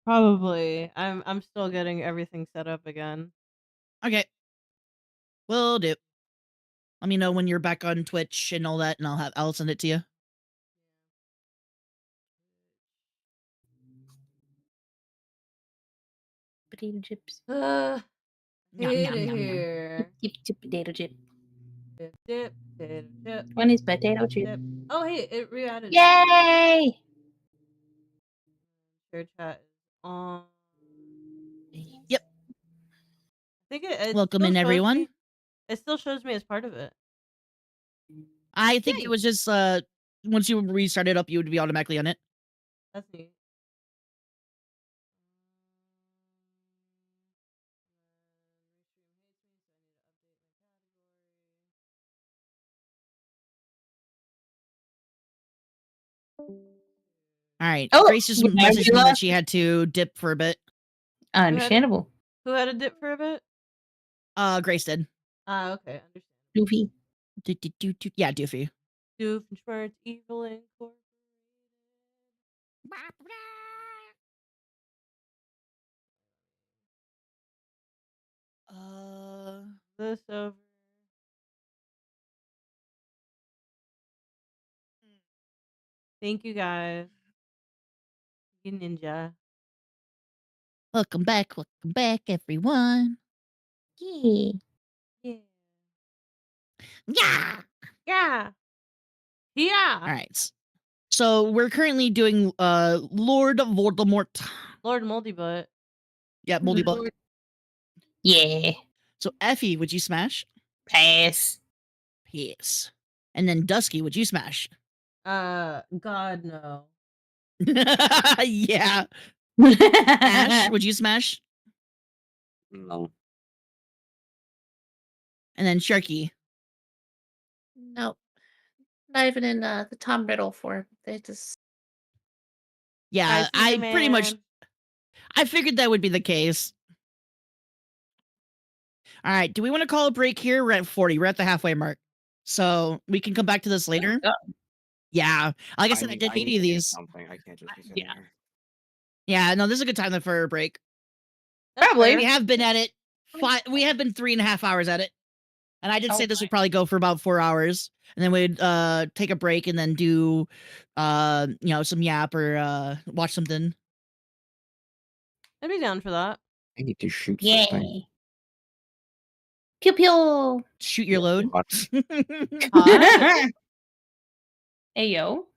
Probably. I'm still getting everything set up again. Okay. Will do. Let me know when you're back on Twitch and all that, and I'll send it to you. Potato chips. Hate Yum, it yum, yum. here. Chip, potato chip. Dip, potato chip. When is potato chip? Dip. Oh, hey, it re-added. Yay! Share chat is on. Yep. I think it Welcome still in, shows everyone. me. It still shows me as part of it. I think Yay. it was just once you restart it up, you would be automatically on it. That's neat. All right. Oh, Grace just yeah, messaged we me that lost she had to dip for a bit. Understandable. Who had a dip for a bit? Grace did. Ah, okay, understand. Goofy. Yeah, Doofy. Doofenshmirtz, Evil Incorporated. This over. Thank you guys. You ninja. Welcome back, everyone. Yeah. Yeah. Yeah. Yeah. Yeah. All right. So we're currently doing Lord Voldemort. Lord Moldybutt. Yeah, Moldy Butt. Yeah. So Effie, would you smash? Pass. Yes. And then Dusky, would you smash? God no. Yeah. Ash, would you smash? No. And then Sharky. Nope. Not even in the Tom Riddle form. They just Yeah, I pretty much I figured that would be the case. All right, do we want to call a break here? We're at 40. We're at the halfway mark. So we can come back to this later. Yeah. Like I said, I did 80 of these. Something. I can't just be sitting here. Yeah, no, this is a good time for a break. Probably. We have been at it. We have been 3.5 hours at it. And I did say this would probably go for about 4 hours. And then we'd take a break and then do some yap or watch something. I'd be down for that. I need to shoot Yeah. something. Pew pew. Shoot your load. Hot. Hey yo.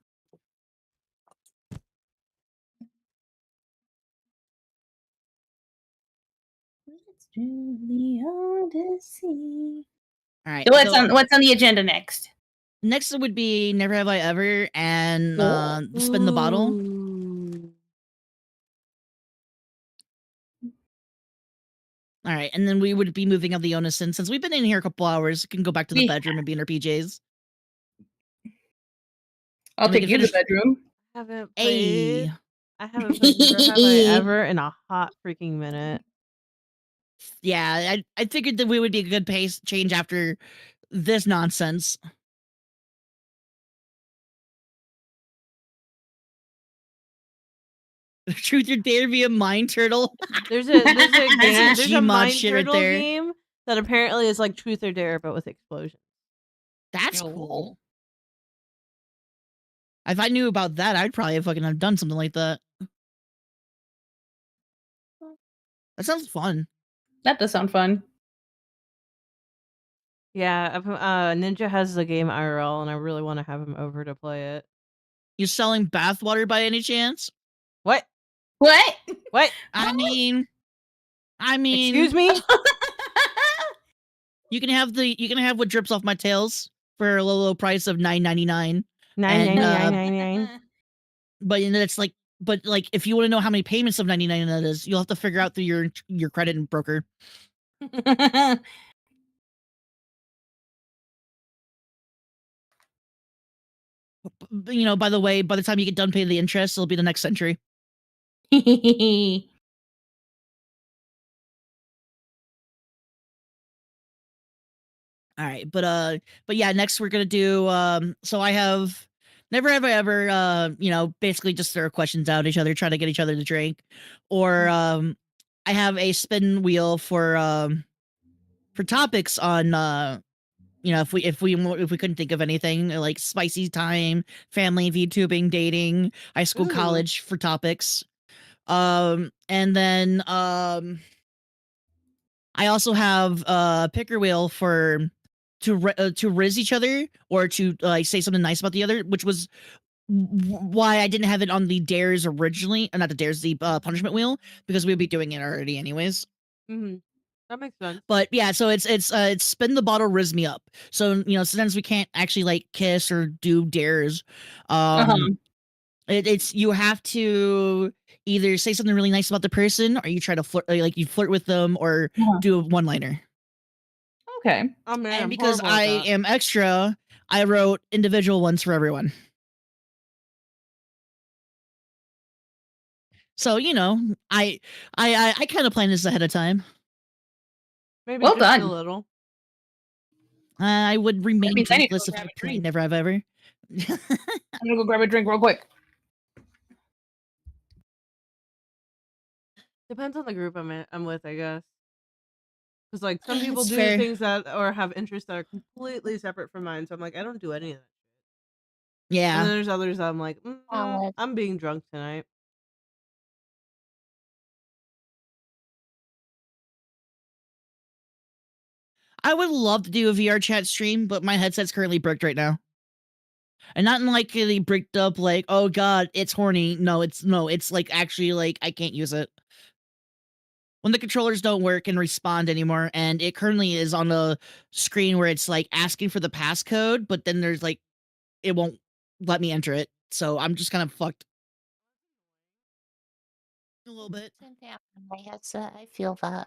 Let's do the Odyssey. All right. So what's on the agenda next? Next would be Never Have I Ever and Spin the Bottle. All right, and then we would be moving up the onus, and since we've been in here a couple hours, we can go back to the bedroom and be in our PJs. I'll take you to the bedroom. I haven't Hey. played. I haven't played Never Have I Ever in a hot freaking minute. Yeah, I figured that we would be a good pace change after this nonsense. Truth or Dare be a mind turtle. There's a game. There's a Gmod mind shit right turtle there. game that apparently is like Truth or Dare but with explosions. That's cool. If I knew about that, I'd probably fucking have done something like that. That sounds fun. That does sound fun. Yeah, Ninja has the game IRL, and I really want to have him over to play it. You selling bathwater by any chance? What? What? What? I mean, excuse me. You can have what drips off my tails for a low price of $9.99. $9.99. But it's like, if you want to know how many payments of $9.99 that is, you'll have to figure out through your credit and broker. By the way, by the time you get done paying the interest, it'll be the next century. All right, but yeah, next we're gonna do. So I have Never have I ever, basically just throw questions out at each other, try to get each other to drink, or I have a spin wheel for topics on if we couldn't think of anything like spicy time, family, VTubing, dating, high school, Ooh. college for topics. And then I also have a picker wheel for to riz each other or to like say something nice about the other, which was why I didn't have it on the dares originally, not the dares, the punishment wheel, because we'd be doing it already anyways. That makes sense. But yeah, so it's spin the bottle, riz me up. So sometimes we can't actually like kiss or do dares. Uh-huh. It's you have to either say something really nice about the person, or you try to flirt, like you flirt with them, or Uh-huh. do a one liner. Okay. Oh man, And I'm because horrible at I that. am extra, I wrote individual ones for everyone. So I kind of planned this ahead of time. Maybe Well just a done. little. I would remain means I need to go drinkless if grab I a planned drink. never have ever. I'm gonna go grab a drink real quick. Depends on the group I'm with, I guess. Because like some people It's do fair. things that or have interests that are completely separate from mine. So I'm like, I don't do any of that. And Yeah. then there's others that I'm like, Valid. I'm being drunk tonight. I would love to do a VR chat stream, but my headset's currently bricked right now. And not in like the bricked up like, oh god, it's horny. No, it's like actually like I can't use it. When the controllers don't work and respond anymore, and it currently is on the screen where it's like asking for the passcode, but then there's like it won't let me enter it. So I'm just kind of fucked. A little bit. Same thing happened to my headset. I feel that.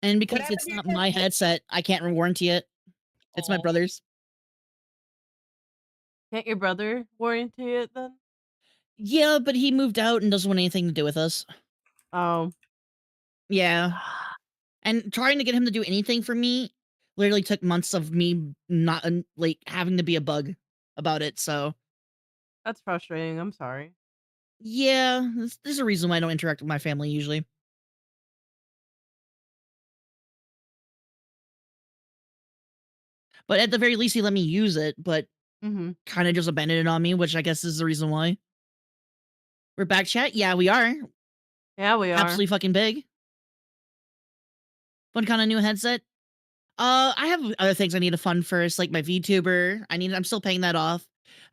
And because happened it's to your not my headset, I can't warranty it. It's my Oh. brother's. Can't your brother warranty it then? Yeah, but he moved out and doesn't want anything to do with us. Oh, Yeah. And trying to get him to do anything for me literally took months of me not like having to be a bug about it. So that's frustrating. I'm sorry. yeah, there's a reason why I don't interact with my family usually. But at the very least, he let me use it, but Mm-hmm. kind of just abandoned it on me, which I guess is the reason why. We're back chat. Yeah, we are. Yeah, we are. Absolutely fucking big. Fun kind of new headset. I have other things I need to fund first, like my VTuber. I'm still paying that off.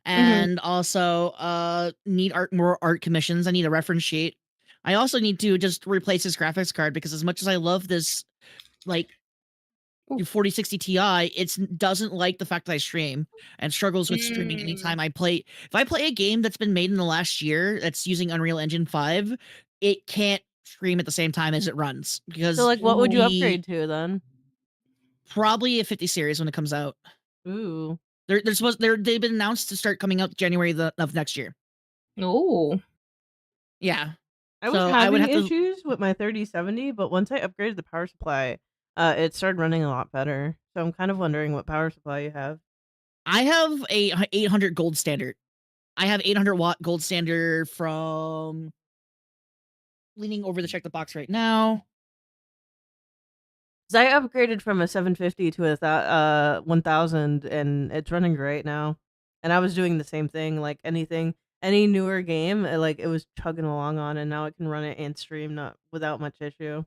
And also need more art commissions. I need a reference sheet. I also need to just replace this graphics card because as much as I love this like Ooh. 4060 Ti, it doesn't like the fact that I stream and struggles with streaming anytime I play. If I play a game that's been made in the last year that's using Unreal Engine 5, it can't stream at the same time as it runs because So like, what would you the upgrade to then? probably a 50 series when it comes out. Ooh. They've been announced to start coming out January of next year. Oh. Yeah. I was So I would having have to. issues with my 3070, but once I upgraded the power supply, it started running a lot better. So I'm kind of wondering what power supply you have. I have a 800 gold standard. I have 800 watt gold standard from leaning over to check the box right now. 'Cause I upgraded from a 750 to a 1000, and it's running great now. And I was doing the same thing, like any newer game, like it was chugging along on, and now it can run it and stream not without much issue.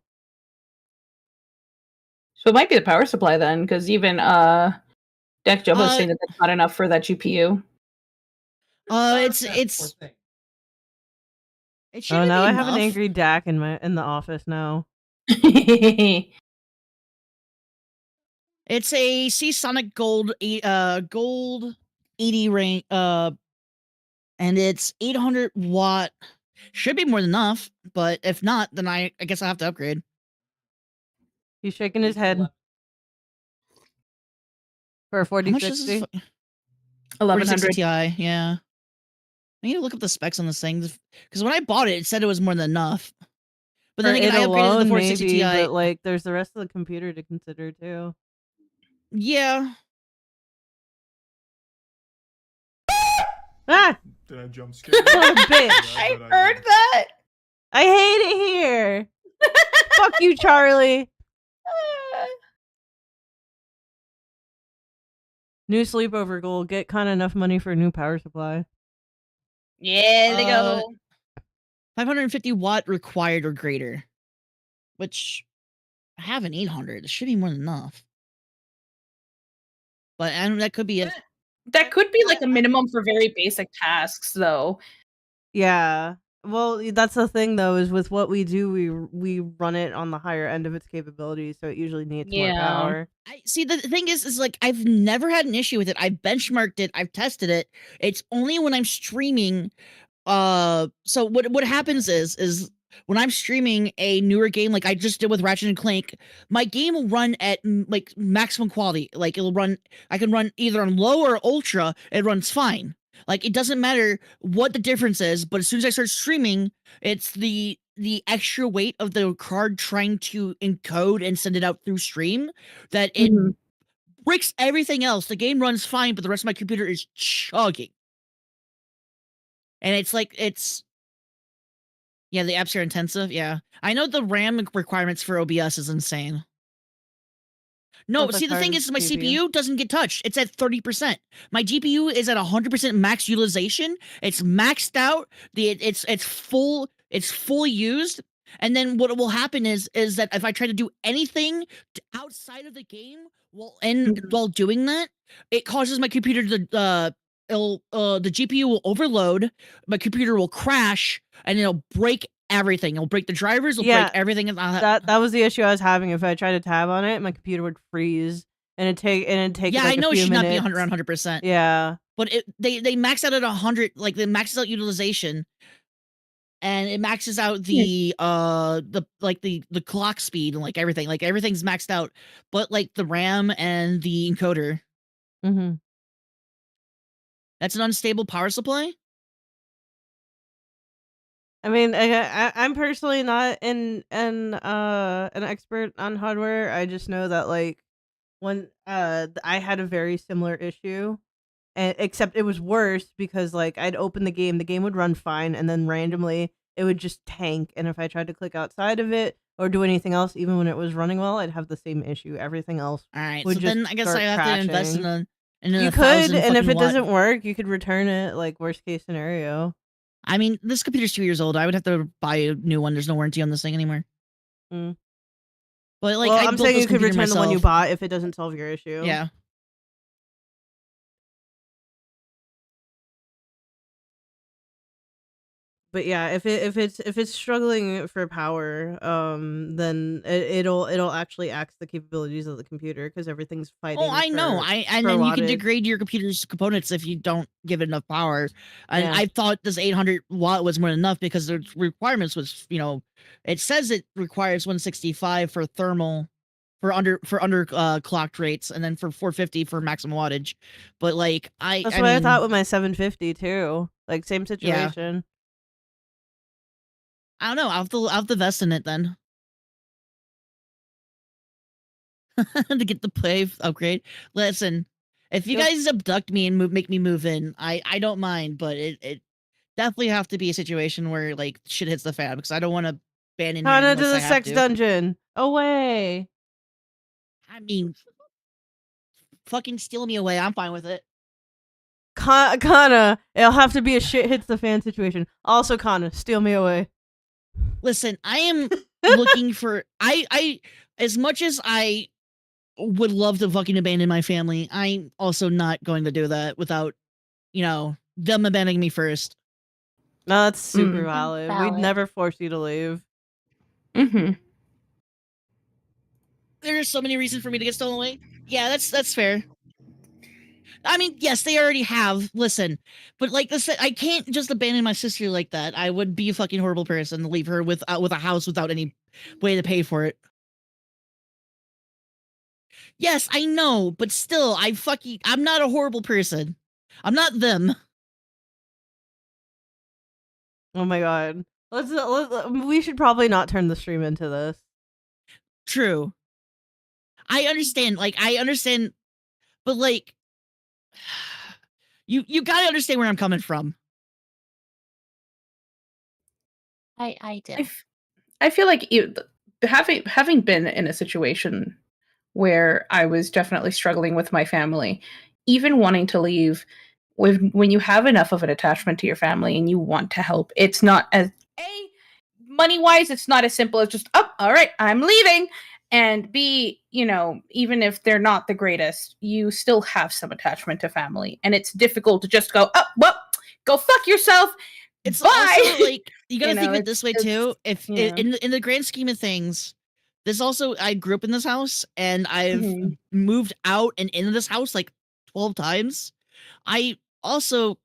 So it might be the power supply then, because even Deck Jumbo is saying that that's not enough for that GPU. It Oh, shouldn't now be I have an enough. angry DAC in the office now. It's a Seasonic Gold gold 80 rank and it's 800 watt. Should be more than enough, but if not, then I guess I'll have to upgrade. He's shaking his head. For a How much is 4060? this? 1100. Ti, yeah. I need to look up the specs on this thing because when I bought it, it said it was more than enough. But For then again, it I upgraded to the alone, 4060 maybe, Ti. but like there's the rest of the computer to consider too. Yeah. Ah! Did I jump scare you? Son of a bitch. I bet heard did. that. I hate it here. Fuck you, Charlie. New sleepover goal. Get kind of enough money for a new power supply. Yeah, they Uh, go. 550 watt required or greater, which I have an 800. It should be more than enough. But and that could be it. That could be like a minimum for very basic tasks, though. Yeah. Well, that's the thing though, is with what we do, we run it on the higher end of its capabilities, so it usually needs more Yeah. power. I see. The thing is like I've never had an issue with it. I've benchmarked it. I've tested it. It's only when I'm streaming. So what happens is when I'm streaming a newer game, like I just did with Ratchet and Clank, my game will run at like maximum quality. Like it'll run. I can run either on low or ultra. It runs fine. Like it doesn't matter what the difference is, but as soon as I start streaming, it's the extra weight of the card trying to encode and send it out through stream that it Mhm. breaks everything else. The game runs fine, but the rest of my computer is chugging. And it's like yeah, the apps are intensive. Yeah, I know the RAM requirements for OBS is insane. No, Plus see, the thing hard is, my CPU. CPU doesn't get touched. It's at 30%. My GPU is at 100% max utilization. It's maxed out. It's full. It's fully used. And then what will happen is that if I try to do anything outside of the game while doing that, it causes my computer to the GPU will overload. My computer will crash, and it'll break everything. It'll break the drivers. It'll break everything. That was the issue I was having. If I tried to tab on it, my computer would freeze, and it'd take yeah, like I know a it few should not be minutes. 100%. Yeah, but they max out at 100, like they maxes out utilization, and it maxes out the clock speed and like everything's maxed out, but like the RAM and the encoder. Mm-hmm. That's an unstable power supply. I mean, I'm personally not an expert on hardware. I just know that like when I had a very similar issue, and except it was worse because like I'd open the game would run fine, and then randomly it would just tank. And if I tried to click outside of it or do anything else, even when it was running well, I'd have the same issue. Everything else All right, would so just then I guess start I have to invest in crashing. a You could, 1,000 and if fucking it watt. doesn't work, you could return it. Like worst case scenario. I mean, this computer's 2 years old. I would have to buy a new one. There's no warranty on this thing anymore. Mm. But like, Well, I I'm built saying this you could computer return the one you myself. bought if it doesn't solve your issue. Yeah. But yeah, if it's struggling for power, then it'll actually axe the capabilities of the computer because everything's fighting. Oh, I know. for And then you can wattage. degrade your computer's components if you don't give it enough power. And Yeah. I thought this 800 watt was more than enough because the requirements was, it says it requires 165 for thermal for under clocked rates, and then for 450 for maximum wattage. But like That's I what I mean, thought with my 750 too. Like same situation. I don't know. I'll have to invest in it then. To get the play upgrade. Listen, if you Yep. guys abduct me and make me move in, I don't mind, but it definitely have to be a situation where like shit hits the fan, because I don't want to ban in here Kana to unless I the have sex to. dungeon. Away. I mean, fucking steal me away. I'm fine with it. Kana, it'll have to be a shit hits the fan situation. Also, Kana, steal me away. Listen, I am looking for I as much as I would love to fucking abandon my family, I'm also not going to do that without, them abandoning me first. No, that's super Mm. valid. We'd Valid. never force you to leave. Mm-hmm. There's so many reasons for me to get stolen away. Yeah, that's fair. I mean, yes, they already have. Listen, but like I said, I can't just abandon my sister like that. I would be a fucking horrible person to leave her with a house without any way to pay for it. Yes, I know, but still, I'm not a horrible person. I'm not them. Oh my god. We should probably not turn the stream into this. True. I understand, but like, You gotta understand where I'm coming from. I do. I feel like having been in a situation where I was definitely struggling with my family, even wanting to leave, when you have enough of an attachment to your family and you want to help, it's not as money wise, it's not as simple as just, oh, all right, I'm leaving. And B, even if they're not the greatest, you still have some attachment to family, and it's difficult to just go, oh, well, go fuck yourself. It's Bye. also like you gotta think of it it's this way too. If yeah. in the grand scheme of things, this also I grew up in this house and I've Mhm. moved out and into this house like 12 times. I also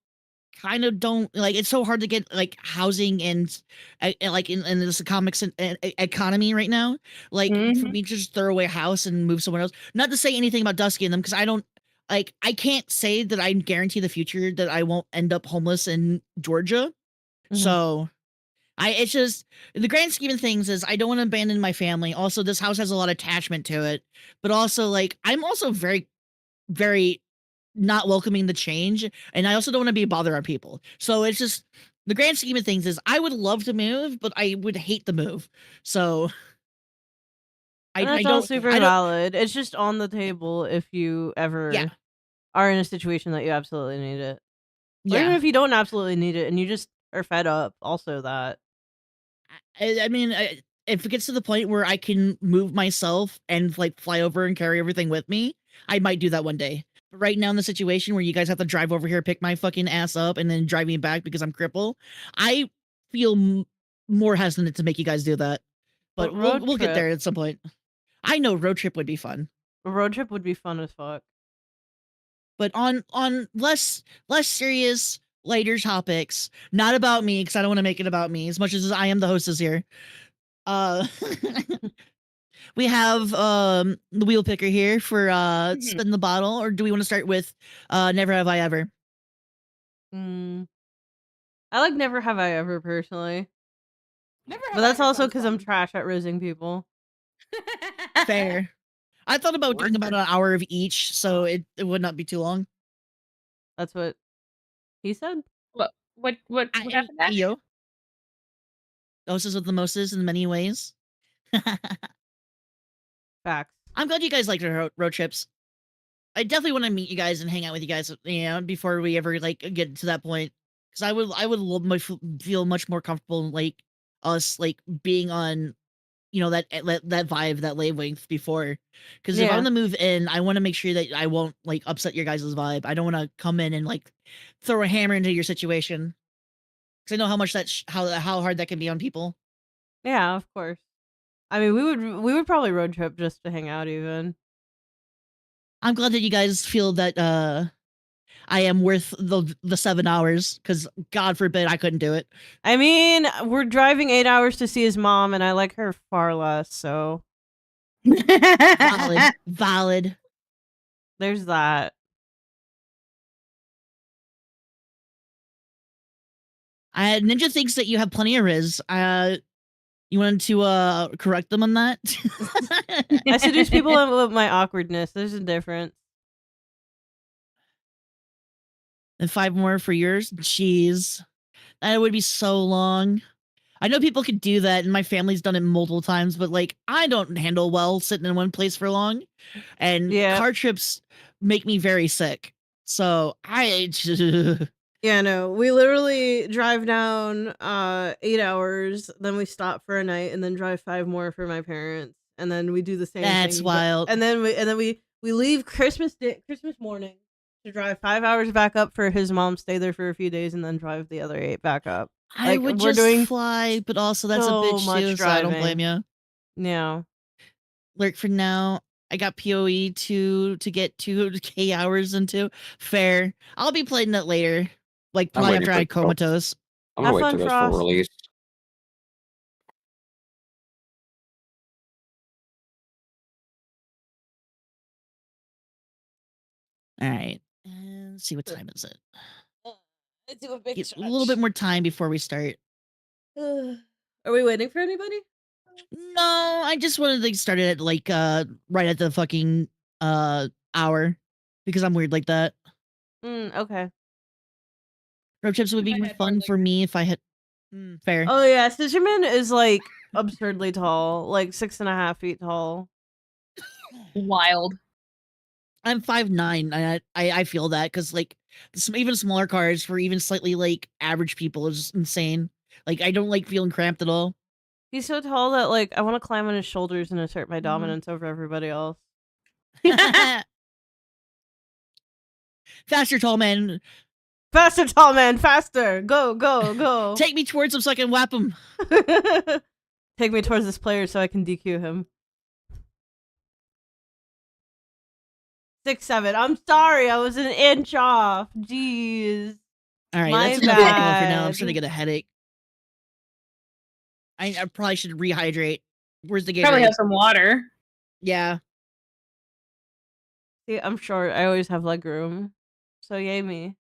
kind of don't like it's so hard to get like housing and like in this economy right now. Like for Mhm. me to just throw away a house and move somewhere else. Not to say anything about Dusky and them because I don't like I can't say that I guarantee the future that I won't end up homeless in Georgia. Mhm. So it's just the grand scheme of things is I don't want to abandon my family. Also, this house has a lot of attachment to it, but also like I'm also very, very not welcoming the change, and I also don't want to be a bother on people. So it's just the grand scheme of things is I would love to move, but I would hate the move. So And I that's all don't super I don't valid. It's just on the table if you yeah ever are in a situation that you absolutely need it. Or even yeah. if you don't absolutely need it and you just are fed up, also that. I mean, if it gets to the point where I can move myself and like fly over and carry everything with me, I might do that one day. But right now, in the situation where you guys have to drive over here, pick my fucking ass up, and then drive me back because I'm crippled, I feel more hesitant to make you guys do that. But But road we'll get trip. there at some point. I know road trip would be fun, A road trip would be fun as fuck. but on less serious, lighter topics, not about me because I don't want to make it about me as much as I am the hostess here. Uh. We have the wheel picker here for Mhm. spin the bottle, or do we want to start with never have I ever? Mm. I like Never Have I Ever personally. Never But have I that's ever also sounds because I'm fun. trash at rizzing people. Fair. I thought about doing about an hour of each, so it would not be too long. That's what he said. What happened, Ash? Yo, hostess with the mostest in many ways. Facts. I'm glad you guys like road trips. I definitely want to meet you guys and hang out with you guys, before we ever like get to that point. Because feel much more comfortable like us like being on that vibe, that wavelength before. Because if I'm Yeah. gonna move in, I want to make sure that I won't like upset your guys' vibe. I don't want to come in and like throw a hammer into your situation. Because I know how much how hard that can be on people. Yeah, of course. I mean, we would probably road trip just to hang out even. I'm glad that you guys feel that I am worth the 7 hours. Because God forbid I couldn't do it. I mean, we're driving 8 hours to see his mom, and I like her far less, so Valid. there's that. Ninja thinks that you have plenty of Riz. You wanted to correct them on that? I seduce people with my awkwardness. There's a difference. And 5 more for yours? Jeez. That would be so long. I know people could do that, and my family's done it multiple times, but like I don't handle well sitting in one place for long. And Yeah. car trips make me very sick. So Yeah, no. We literally drive down 8 hours, then we stop for a night and then drive 5 more for my parents. And then we do the same That's thing. wild. And then we leave Christmas morning to drive 5 hours back up for his mom, stay there for a few days and then drive the other 8 back up. I Like would we're just doing fly, but also that's a so bitch much too, so I don't blame driving. you. Yeah. Lurk for now. I got PoE to get 2K hours into. Fair. I'll be playing that later. Like I'm probably waiting after for I it to go. comatose. I'm gonna Have wait fun, till this full Frost. release. All right. And let's see what time is it. Let's do a big Get a little bit more time before we start. Are we waiting for anybody? No, I just wanted to start it at like right at the fucking hour because I'm weird like that. Okay. Road trips would be I more had fun hardly- for me if I had. Fair. Oh yeah, Scissorman is like absurdly tall, like 6.5 feet tall. Wild. I'm 5'9". I feel that because like even smaller cars for even slightly like average people is insane. Like I don't like feeling cramped at all. He's so tall that like I want to climb on his shoulders and assert my dominance over everybody else. Faster, tall man. Faster, tall man, faster! Go, go, go! Take me towards him so I can whap him. Take me towards this player so I can DQ him. 6'7". I'm sorry, I was an inch off. Jeez. All right, My that's enough alcohol for now. I'm bad. starting to get a headache. I probably should rehydrate. Where's the Probably Gatorade? have some water. Yeah. See, I'm short. I always have leg room. So yay me.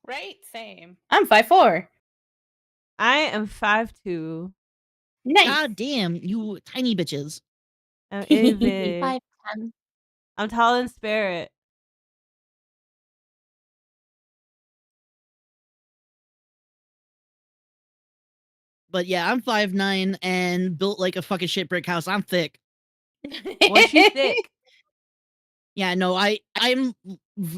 Right? Same. I'm 5'4". I am 5'2". Nice. God damn, you tiny bitches. I'm itty big. 5'10". I'm tall in spirit. But yeah, I'm 5'9" and built like a fucking shit brick house. I'm thick. Was she thick? Yeah, no, I'm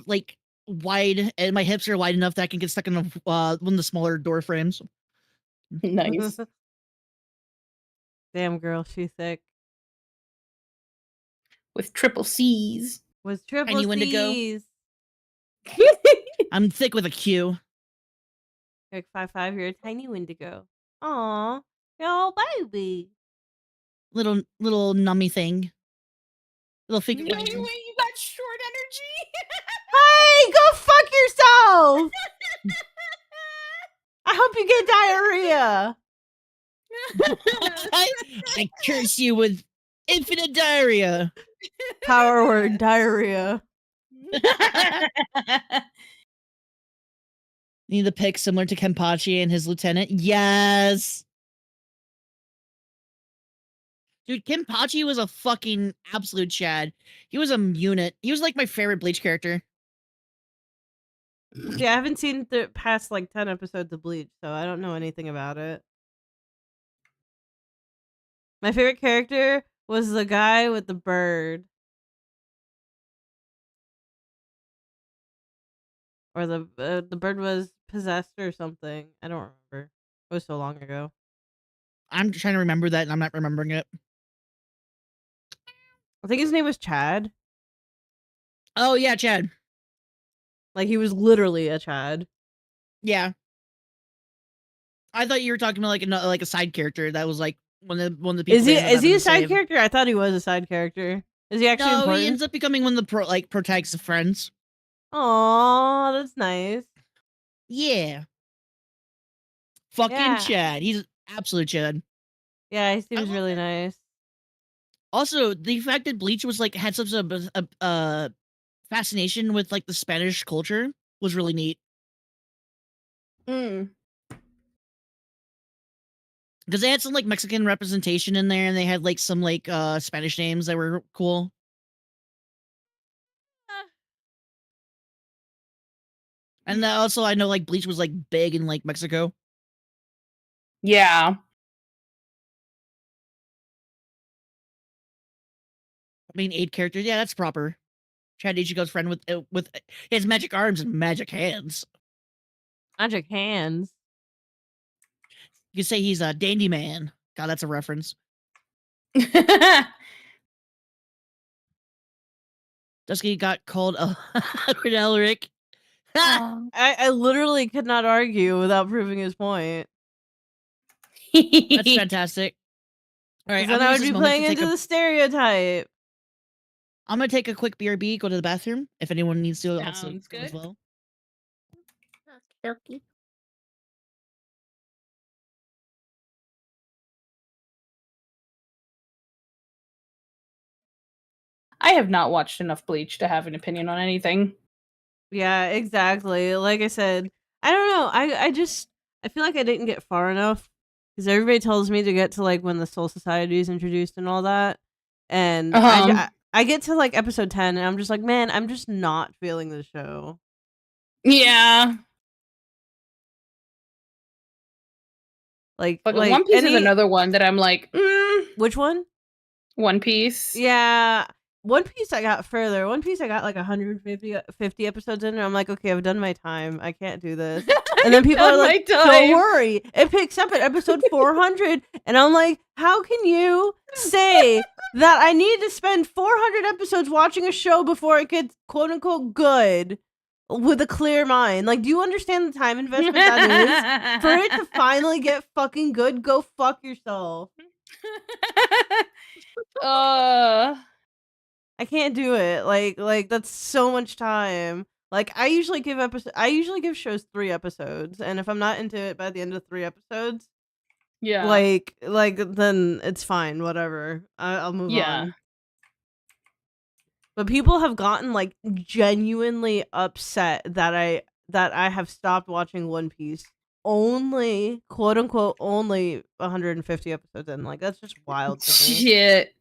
like wide and my hips are wide enough that I can get stuck in one of the smaller door frames. Nice. Damn girl, she thick. With triple C's. Was triple Tiny Wendigo. C's. I'm thick with a Q. You're like 5'5", you're a tiny Wendigo. Aw, yo baby. Little nummy thing. Little figure. No way, you got short energy. Hey, go fuck yourself! I hope you get diarrhea. I curse you with infinite diarrhea. Power word, diarrhea. Need a pick similar to Kenpachi and his lieutenant. Yes. Dude, Kenpachi was a fucking absolute chad. He was a unit. He was like my favorite Bleach character. See, I haven't seen the past like 10 episodes of Bleach, so I don't know anything about it. My favorite character was the guy with the bird. Or the bird was possessed or something. I don't remember. It was so long ago. I'm trying to remember that and I'm not remembering it. I think his name was Chad. Oh yeah, Chad. Like he was literally a Chad. Yeah. I thought you were talking about like a side character that was like one of the people. Is he a side character? I thought he was a side character. Is he actually No, important? he ends up becoming one of the protagonist's friends. Aw, that's nice. Yeah. Fucking Yeah. Chad. He's absolute Chad. Yeah, he seems love really that. nice. Also, the fact that Bleach was like had such a fascination with like the Spanish culture was really neat. Mm. Because they had some like Mexican representation in there and they had like some like Spanish names that were cool. And also I know like Bleach was like big in like Mexico. Yeah. Main 8 characters. Yeah, that's proper. Chad Ichigo's friend with his magic arms and magic hands. Magic hands. You could say he's a dandy man. God, that's a reference. Dusky got called Elric. Oh, I literally could not argue without proving his point. That's fantastic. All right, Then I would be playing into the stereotype. I'm gonna take a quick BRB, go to the bathroom. If anyone needs to, also Sounds go as good. well. okey-dokey. I have not watched enough Bleach to have an opinion on anything. Yeah, exactly. Like I said, I don't know. I feel like I didn't get far enough because everybody tells me to get to like when the Soul Society is introduced and all that, and I get to like episode 10 and I'm just like, man, I'm just not feeling the show. Yeah. Like One Piece is another one that I'm like, Which one? One Piece. Yeah. One Piece I got further. One Piece I got like 150 episodes in, and I'm like, okay, I've done my time. I can't do this. And then people are like, don't worry. It picks up at episode 400. And I'm like, how can you say that I need to spend 400 episodes watching a show before it gets quote unquote good with a clear mind? Like, do you understand the time investment that is? For it to finally get fucking good, go fuck yourself. I can't do it. Like that's so much time. Like I usually give shows 3 episodes, and if I'm not into it by the end of 3 episodes, yeah, like then it's fine, whatever. I'll move on. But people have gotten like genuinely upset that I have stopped watching One Piece only, quote unquote, only 150 episodes in. Like that's just wild to me. Shit.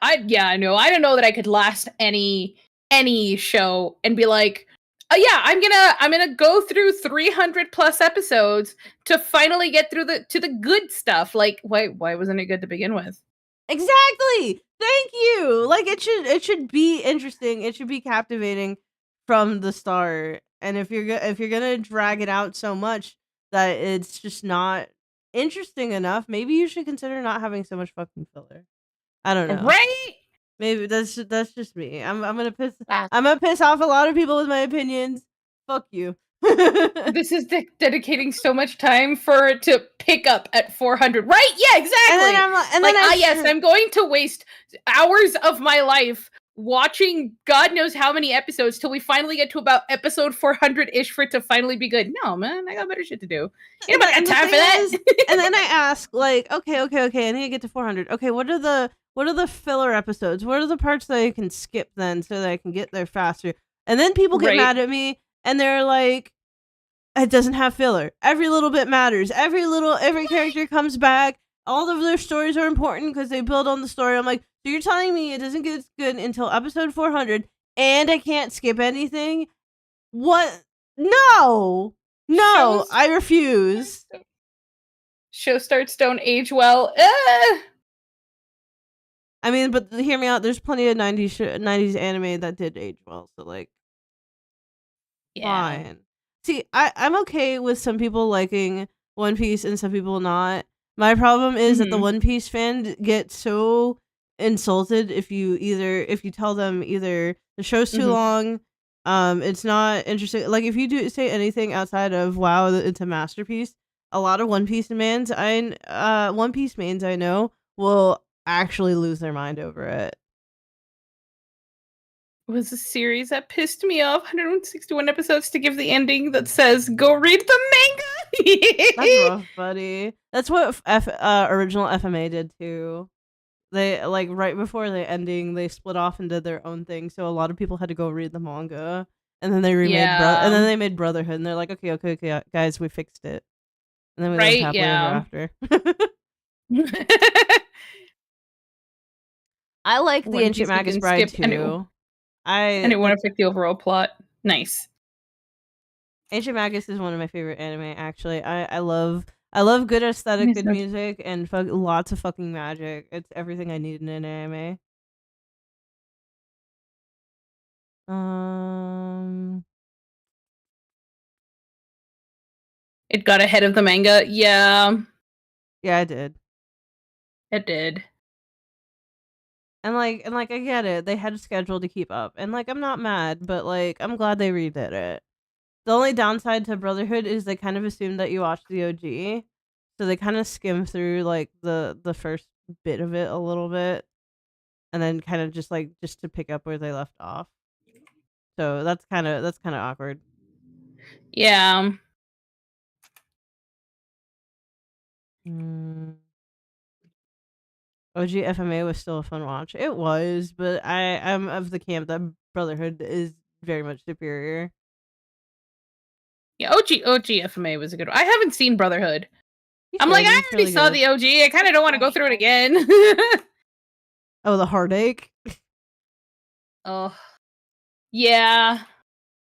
I know. I don't know that I could last any show and be like, oh yeah, I'm gonna go through 300 plus episodes to finally get through to the good stuff. Like, why wasn't it good to begin with? Exactly. Thank you. Like it should be interesting. It should be captivating from the start. And if you're gonna drag it out so much that it's just not interesting enough, maybe you should consider not having so much fucking filler. I don't know. Right? Maybe that's just me. I'm gonna piss off a lot of people with my opinions. Fuck you. This is dedicating so much time for it to pick up at 400. Right? Yeah, exactly. I'm going to waste hours of my life watching God knows how many episodes till we finally get to about episode 400-ish for it to finally be good. No, man, I got better shit to do. You know, I got time for that. And then I ask, like, okay, I need to get to 400. Okay, what are the filler episodes? What are the parts that I can skip then so that I can get there faster? And then people get mad at me and they're like, it doesn't have filler. Every little bit matters. Every character comes back. All of their stories are important because they build on the story. I'm like, so you're telling me it doesn't get good until episode 400 and I can't skip anything? What? No, I refuse. Show starts don't age well. I mean, but hear me out. There's plenty of 90s anime that did age well. So like, fine. See, I'm okay with some people liking One Piece and some people not. My problem is that the One Piece fan gets so insulted if you tell them either the show's too long, it's not interesting. Like if you do say anything outside of wow, it's a masterpiece, a lot of One Piece mains I know will actually lose their mind over it. Was a series that pissed me off. 161 episodes to give the ending that says go read the manga. That's rough, buddy. That's what original FMA did too. They like right before the ending, they split off and did their own thing. So a lot of people had to go read the manga, and then they and then they made Brotherhood, and they're like, okay, guys, we fixed it, and then we lived happily ever after. I like the Ancient Magus Bride too. I didn't want to affect the overall plot. Nice. Ancient Magus is one of my favorite anime. Actually, I love good aesthetic, good music, and lots of fucking magic. It's everything I need in an anime. It got ahead of the manga. Yeah, I did. It did. And like I get it. They had a schedule to keep up. And like I'm not mad, but like I'm glad they redid it. The only downside to Brotherhood is they kind of assume that you watched the OG. So they kind of skim through like the first bit of it a little bit and then kind of just to pick up where they left off. So that's kind of awkward. Yeah. OG FMA was still a fun watch. It was, but I'm of the camp that Brotherhood is very much superior. Yeah, OG FMA was a good one. I haven't seen Brotherhood. I'm like, I already saw the OG. I kind of don't want to go through it again. Oh, the heartache. Oh, yeah.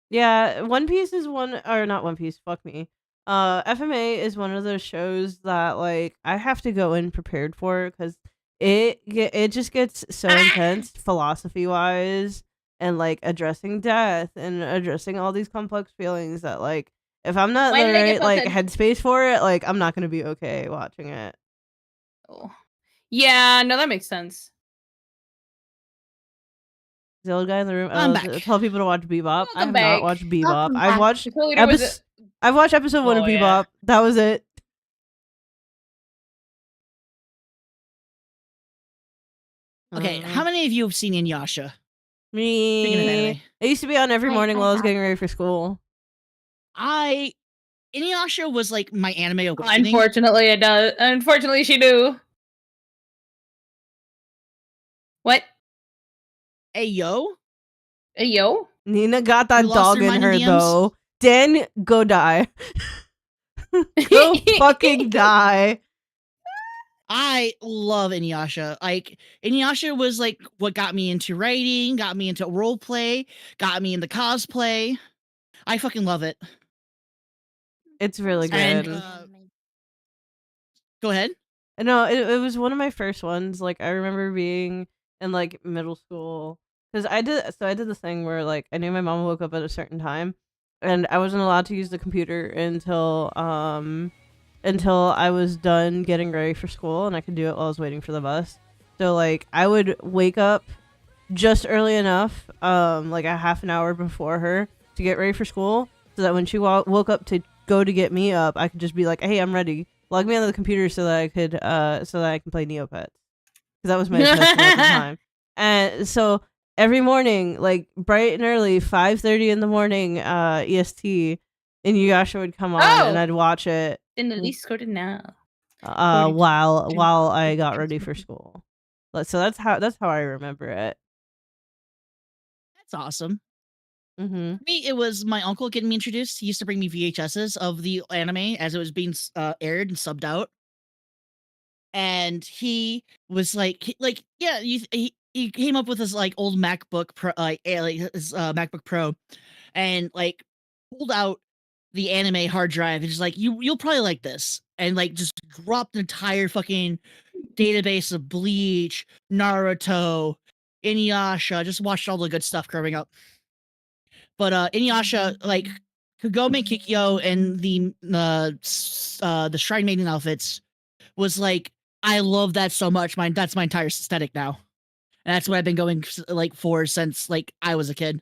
Yeah, One Piece is one, or not One Piece, fuck me. FMA is one of those shows that like I have to go in prepared for because it just gets so intense philosophy wise and like addressing death and addressing all these complex feelings that like if I'm not Why in the did I get right like busted? headspace for it, like I'm not gonna be okay watching it. Oh. Yeah, no, that makes sense. The old guy in the room. I'm Oh, back. tell people to watch Bebop. I Welcome have not back. watched Bebop. Welcome I've back. watched The leader was episode. I've watched episode 1 of Oh, Bebop. yeah. That was it. Okay, how many of you have seen Inuyasha? Speaking of Me. anime, It used to be on every morning while I was getting ready for school. Inuyasha was like my anime awakening. Unfortunately, it does. Unfortunately, she do. What? Hey yo, Hey, yo? Nina got You that lost dog your in mind in her DMs? though. Dan, go die. Go fucking die. I love Inuyasha. Like Inuyasha was like what got me into writing, got me into role play, got me into cosplay. I fucking love it. It's really And good. Go ahead. No, it was one of my first ones. Like I remember being in like middle school because I did this thing where like I knew my mom woke up at a certain time, and I wasn't allowed to use the computer until I was done getting ready for school, and I could do it while I was waiting for the bus. So like I would wake up just early enough, like a half an hour before her to get ready for school, so that when she woke up to go to get me up, I could just be like, "Hey, I'm ready." Log me onto the computer so that I can play Neopets, because that was my best one at the time. And so every morning, like bright and early, 5:30 in the morning, EST, Inuyasha would come on, and I'd watch it. In the least go to now. While I got ready for school. So that's how I remember it. That's awesome. Mm-hmm. For me, it was my uncle getting me introduced. He used to bring me VHSs of the anime as it was being aired and subbed out. And he was like, yeah, he came up with his like old MacBook Pro, his MacBook Pro, and like pulled out the anime hard drive. And just like, you'll probably like this, and like just dropped an entire fucking database of Bleach, Naruto, Inuyasha. Just watched all the good stuff growing up. But Inuyasha, like Kagome Kikyo and the Shrine Maiden outfits was like, I love that so much. That's my entire aesthetic now, and that's what I've been going like for since like I was a kid.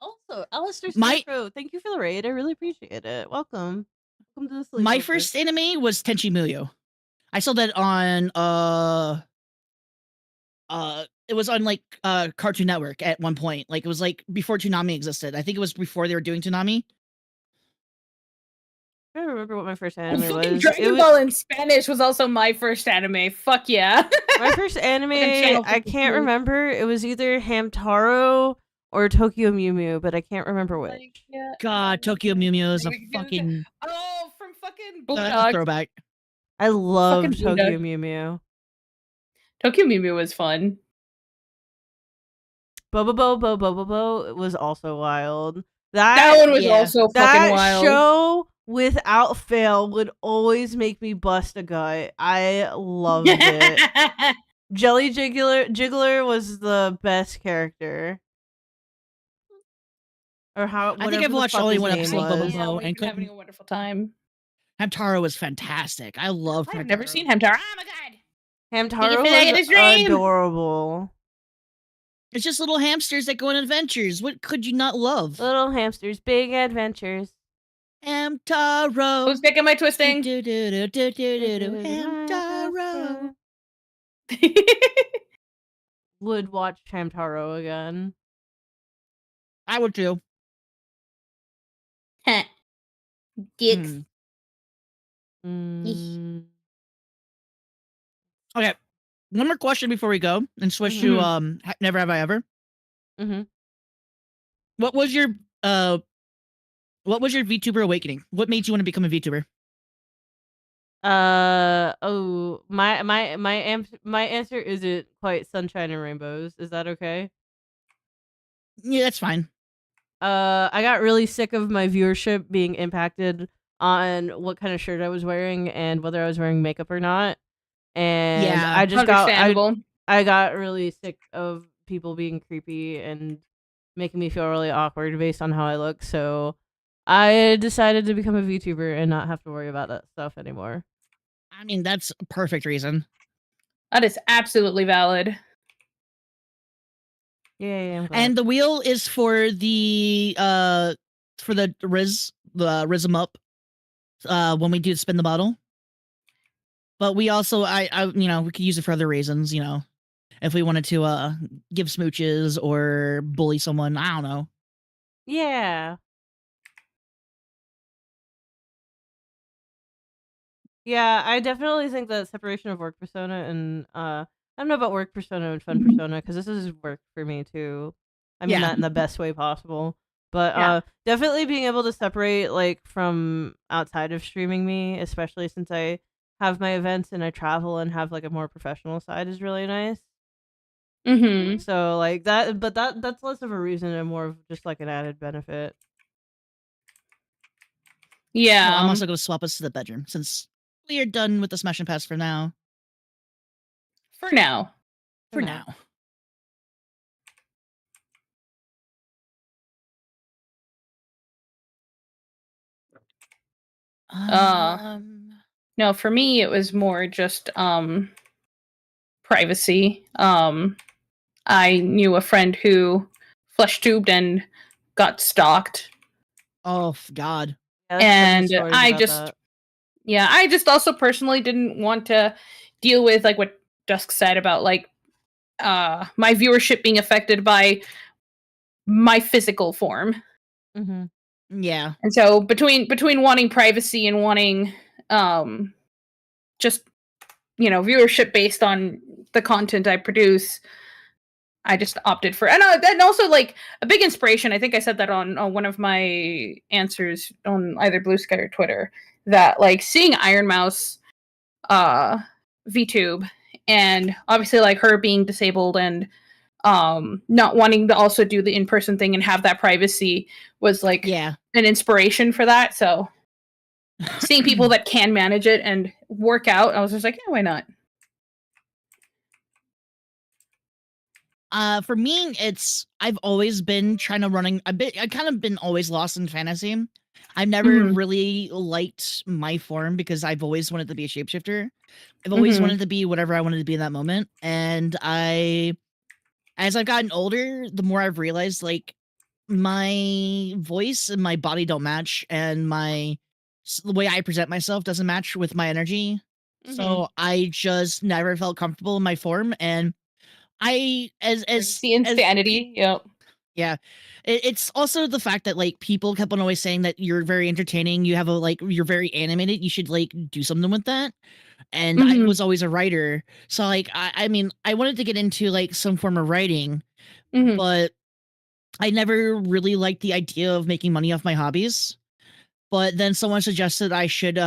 Also, Alistair My- Scarecrow, thank you for the raid. I really appreciate it. Welcome. Welcome to the sleepover. My first anime was Tenchi Muyo. I saw that on it was on like Cartoon Network at one point. Like it was like before Toonami existed. I think it was before they were doing Toonami. I don't remember what my first anime Fucking was. Dragon Ball in Spanish was also my first anime. Fuck yeah. My first anime, Channel I 52. can't remember. It was either Hamtaro or Tokyo Mew Mew, but I can't remember which. Yeah. God, Tokyo Mew Mew is a fucking Oh, from fucking that's a Boondocks. throwback. I love Fucking Tokyo Boondock. Mew Mew. Tokyo Mew Mew was fun. Bobo was also wild. That one was yeah. also That fucking wild. show, without fail, would always make me bust a gut. I loved it. Jelly Jiggler was the best character. Or how? I think I've whatever the watched fuck only his one name episode of Bubble was. Yeah, Bow we've and been having a wonderful time. Hamtaro was fantastic. I love I've never Hamtaro. seen Hamtaro. Oh my god. Hamtaro feel like it is was dream? adorable. It's just little hamsters that go on adventures. What could you not love? Little hamsters, big adventures. Hamtaro. Who's picking my twisting? Hamtaro. Would watch Hamtaro again. I would too. Dicks. Okay. One more question before we go and switch to Never Have I Ever. Mm-hmm. What was your VTuber awakening? What made you want to become a VTuber? My answer isn't quite sunshine and rainbows. Is that okay? Yeah, that's fine. I got really sick of my viewership being impacted on what kind of shirt I was wearing and whether I was wearing makeup or not. And Yeah. I just got Understandable. I got really sick of people being creepy and making me feel really awkward based on how I look. So I decided to become a VTuber and not have to worry about that stuff anymore. I mean, that's a perfect reason. That is absolutely valid. Yay, I'm glad. And the wheel is for the Riz 'em up when we do spin the bottle. But we also I we could use it for other reasons, if we wanted to give smooches or bully someone, I don't know. Yeah. Yeah, I definitely think that separation of work persona and I don't know about work persona and fun persona because this is work for me too. I mean Yeah. that in the best way possible. But Yeah. definitely being able to separate like from outside of streaming me, especially since I have my events and I travel and have like a more professional side is really nice. Mm-hmm. So like that but that's less of a reason and more of just like an added benefit. Yeah. Well, I'm also going to swap us to the bedroom since we are done with the smash and pass for now. For now. For now. No, for me it was more just privacy. I knew a friend who flesh tubed and got stalked. Oh God. Yeah, there's tons of And stories I about just that. yeah, I just also personally didn't want to deal with like what Dusk said about like my viewership being affected by my physical form. Mm-hmm. Yeah. And so between wanting privacy and wanting just viewership based on the content I produce, I just opted for and also like a big inspiration. I think I said that on one of my answers on either Blue Sky or Twitter, that like seeing Iron Mouse VTube, and obviously like her being disabled and not wanting to also do the in-person thing and have that privacy was like Yeah. an inspiration for that. So seeing people that can manage it and work out, I was just like, yeah, why not? For me, I've always been trying to running a bit. I kind of been always lost in fantasy. I've never really liked my form because I've always wanted to be a shapeshifter. I've always wanted to be whatever I wanted to be in that moment. And as I've gotten older, the more I've realized like my voice and my body don't match, and the way I present myself doesn't match with my energy. So I just never felt comfortable in my form, and I as the insanity. Yep. yeah, it's also the fact that like people kept on always saying that you're very entertaining. You have you're very animated. You should like do something with that. And I was always a writer, so like I mean I wanted to get into like some form of writing, but I never really liked the idea of making money off my hobbies. But then someone suggested I should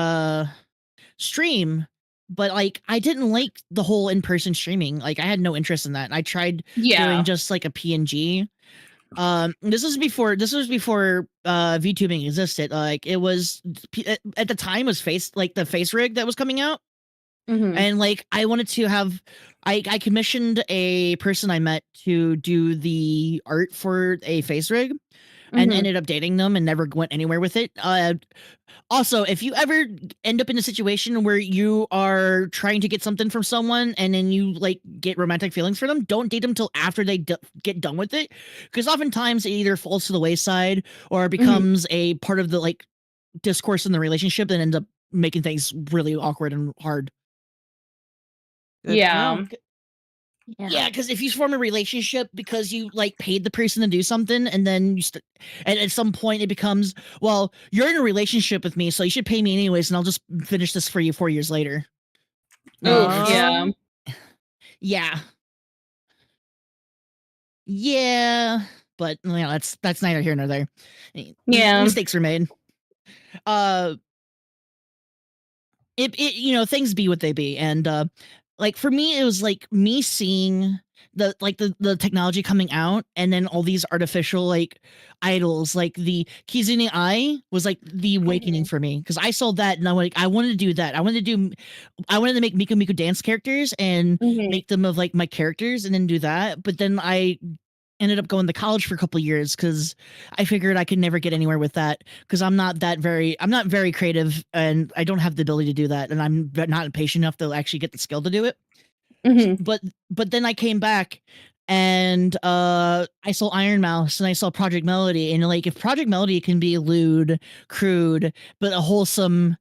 stream, but like I didn't like the whole in-person streaming. Like I had no interest in that. And I tried doing just like a PNG. This was before VTubing existed. Like it was at the time was the face rig that was coming out. And like I wanted to have I commissioned a person I met to do the art for a face rig, and ended up dating them and never went anywhere with it. Also, if you ever end up in a situation where you are trying to get something from someone and then you like get romantic feelings for them, don't date them till after they get done with it, because oftentimes it either falls to the wayside or becomes a part of the like discourse in the relationship that ends up making things really awkward and hard. Good to know. Yeah, because if you form a relationship because you like paid the person to do something, and then and at some point it becomes, well, you're in a relationship with me, so you should pay me anyways, and I'll just finish this for you 4 years later. Yeah. Yeah. Yeah, but that's neither here nor there. Yeah. Mistakes are made. Things be what they be, and like for me it was like me seeing the technology coming out, and then all these artificial like idols, like the Kizune Ai was like the awakening for me, because I saw that and I wanted to do that. I wanted to make Miku Miku dance characters and make them of like my characters, and then do that. But then I ended up going to college for a couple years because I figured I could never get anywhere with that, because I'm not very creative, and I don't have the ability to do that, and I'm not patient enough to actually get the skill to do it. But then I came back and I saw Iron Mouse and I saw Project Melody, and like if Project Melody can be lewd, crude, but a wholesome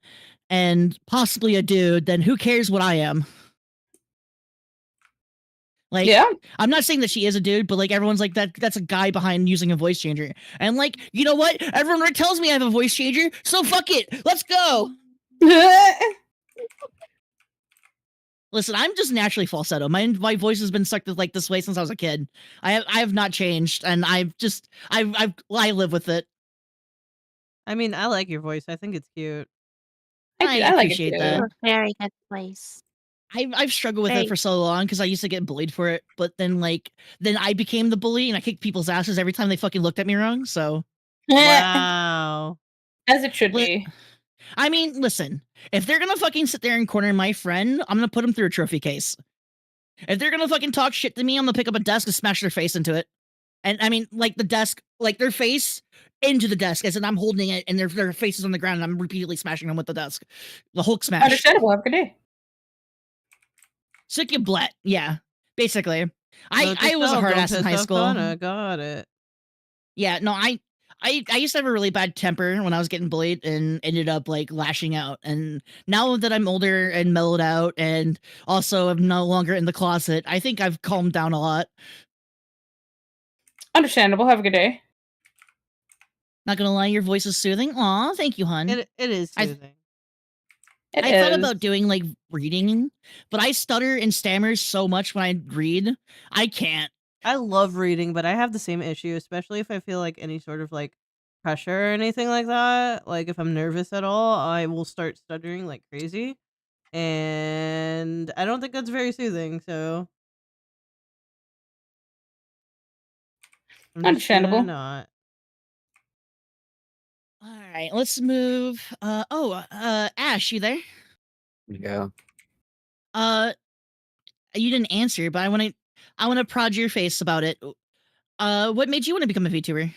and possibly a dude, then who cares what I am? Like, Yeah. I'm not saying that she is a dude, but like everyone's like that's a guy behind using a voice changer. And like, you know what? Everyone tells me I have a voice changer, so fuck it. Let's go. Listen, I'm just naturally falsetto. My voice has been stuck like this way since I was a kid. I have not changed, and I live with it. I mean, I like your voice. I think it's cute. I I like it appreciate too. that. A very good place. I've struggled with it Right. for so long because I used to get bullied for it, but then I became the bully and I kicked people's asses every time they fucking looked at me wrong. So Wow. As it should Li- be. I mean, listen, if they're gonna fucking sit there and corner my friend, I'm gonna put them through a trophy case. If they're gonna fucking talk shit to me, I'm gonna pick up a desk and smash their face into it. And I mean, like the desk, like their face into the desk, as in I'm holding it and their face is on the ground and I'm repeatedly smashing them with the desk. The Hulk smash. Understandable. Have a good day. Sick you blet. Yeah, basically. Note I to was a self, hard don't ass in piss high off school. Donna. Got it. Yeah, no, I used to have a really bad temper when I was getting bullied and ended up like lashing out. And now that I'm older and mellowed out and also I'm no longer in the closet, I think I've calmed down a lot. Understandable. Have a good day. Not gonna lie, your voice is soothing. Aw, thank you, hun. It is I- soothing. I thought about doing like reading, but I stutter and stammer so much when I read. I can't. I love reading, but I have the same issue, especially if I feel like any sort of like pressure or anything like that. Like if I'm nervous at all, I will start stuttering like crazy. And I don't think that's very soothing, so I'm just gonna Understandable. not. All right, let's move. Ash, you there? Yeah. You didn't answer, but I want to prod your face about it. What made you want to become a VTuber?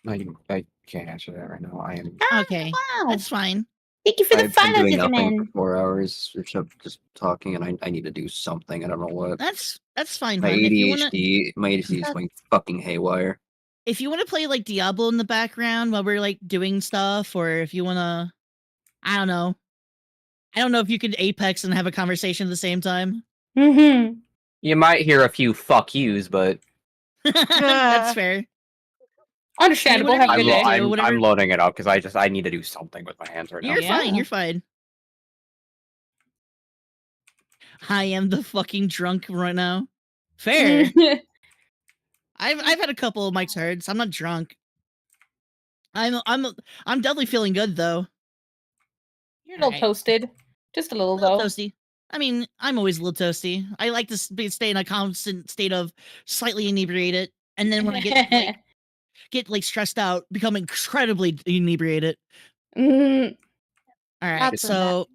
I can't answer that right now. I am. Okay, Wow. that's fine. Thank you for the I've been follow, doing nothing Fisherman. for 4 hours except just talking, and I need to do something. I don't know what. That's fine, My hun. ADHD is going fucking haywire. If you want to play like Diablo in the background while we're like doing stuff, or if you want to, I don't know. I don't know if you could Apex and have a conversation at the same time. Mm-hmm. You might hear a few fuck yous, but That's fair. Understandable. whatever Have a you good wanna day. do. whatever- I'm loading it up because I need to do something with my hands right now. You're fine. Yeah. You're fine. I am the fucking drunk right now. Fair. I've had a couple of Mike's Herds. I'm not drunk. I'm definitely feeling good though. You're a little Alright. toasted. Just a little, A little though. toasty. I mean, I'm always a little toasty. I like to stay in a constant state of slightly inebriated, and then when I get stressed out, become incredibly inebriated. Mm. All right, Lots of that. so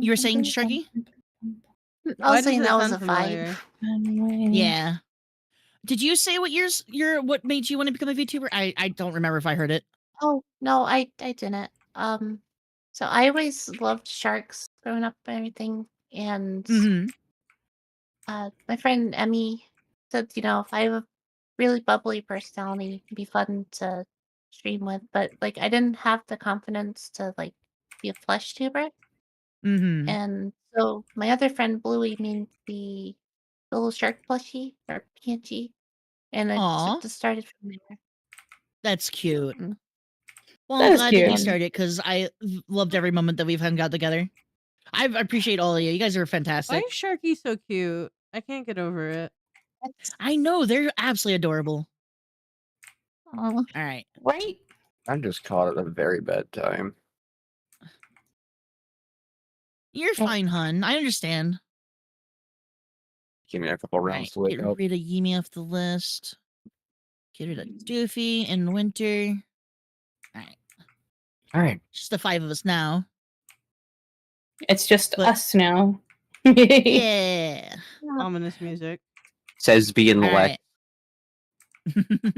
you were saying, Sharky? I Why was does saying it that was sound a familiar? vibe. Yeah. Did you say what made you want to become a VTuber? I don't remember if I heard it. Oh no, I didn't. So I always loved sharks growing up and everything, and Mm-hmm. my friend Emmy said, if I have a really bubbly personality, it'd be fun to stream with, but like I didn't have the confidence to like be a flesh tuber, Mm-hmm. and so my other friend Bluey made the little shark plushie or PNG, and it Aw. just started from there. That's cute. Mm. Well, That I'm is glad that you cute. started because I loved every moment that we've got together. I appreciate all of you. You guys are Why fantastic. is Sharky so cute? I can't get over it. I know they're absolutely adorable. Aw. All right. Right? I'm just caught at a very bad time. You're fine, hun. I understand. Give me a couple rounds to wake Get up. rid of Yimi off the list. Get rid of Doofy and Winter. All right. Just the 5 of us now. It's just But- us now. Yeah. Ominous music. Says being All Lex. right.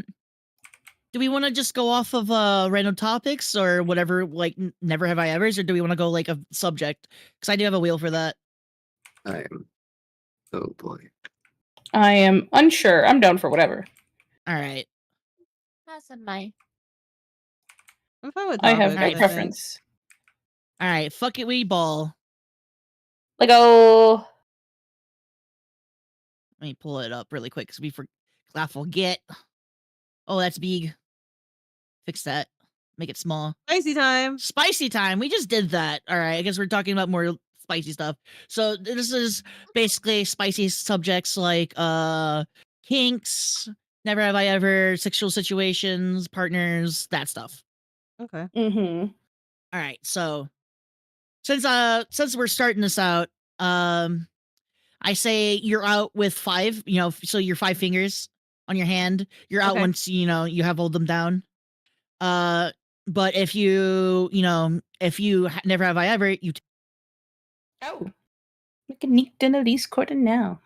Do we want to just go off of random topics or whatever, like never have I ever's, or do we want to go like a subject? Because I do have a wheel for that. I am. Oh boy. I am unsure. I'm down for whatever. All right. As am I. I'm fine with I have topics, no Alright. think. preference. All right. Fuck it, we ball. Lego. Let me pull it up really quick because I forget. Oh, that's big. Fix that. Make it small. Spicy time. Spicy time. We just did that. All right. I guess we're talking about more spicy stuff. So this is basically spicy subjects like kinks, never have I ever, sexual situations, partners, that stuff. Okay. Mm-hmm. All right. So since we're starting this out, I say you're out with 5, so your 5 fingers on your hand. You're out Okay. once you have all them down. But if you never have I ever, you Oh. We can neat in a lease quarter now.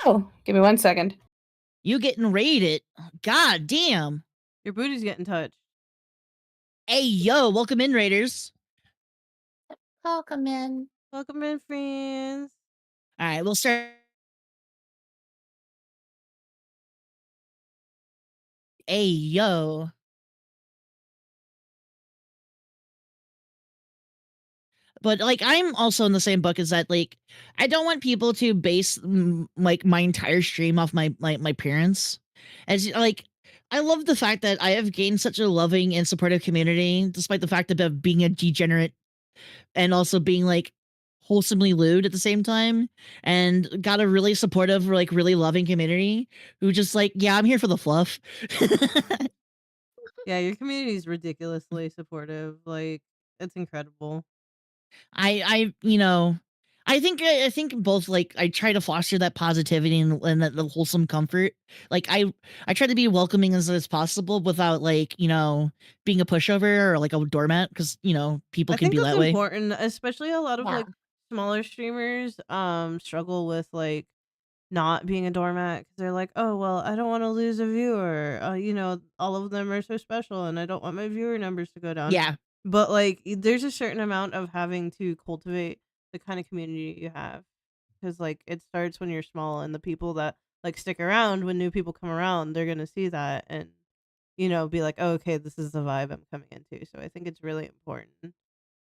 Oh. Give me 1 second. you getting raided. God damn. Your booty's getting touched. Hey yo, welcome in, Raiders. Welcome in. Welcome in, friends. All right, we'll start. Hey yo. But like, I'm also in the same book as that. Like, I don't want people to base like my entire stream off my parents. As like, I love the fact that I have gained such a loving and supportive community, despite the fact of being a degenerate and also being like wholesomely lewd at the same time, and got a really supportive, like really loving community who just like, yeah, I'm here for the fluff. Yeah, your community is ridiculously supportive. Like, it's incredible. I I think both, like, I try to foster that positivity and that the wholesome comfort. Like I try to be welcoming as possible without like, being a pushover or like a doormat, because people I can think be that's that way. important, especially a lot of Yeah. like smaller streamers struggle with like not being a doormat because they're like, oh well, I don't want to lose a viewer. All of them are so special, and I don't want my viewer numbers to go down. Yeah. But like, there's a certain amount of having to cultivate the kind of community you have, because like it starts when you're small, and the people that like stick around when new people come around, they're gonna see that and be like, oh, okay, this is the vibe I'm coming into. So I think it's really important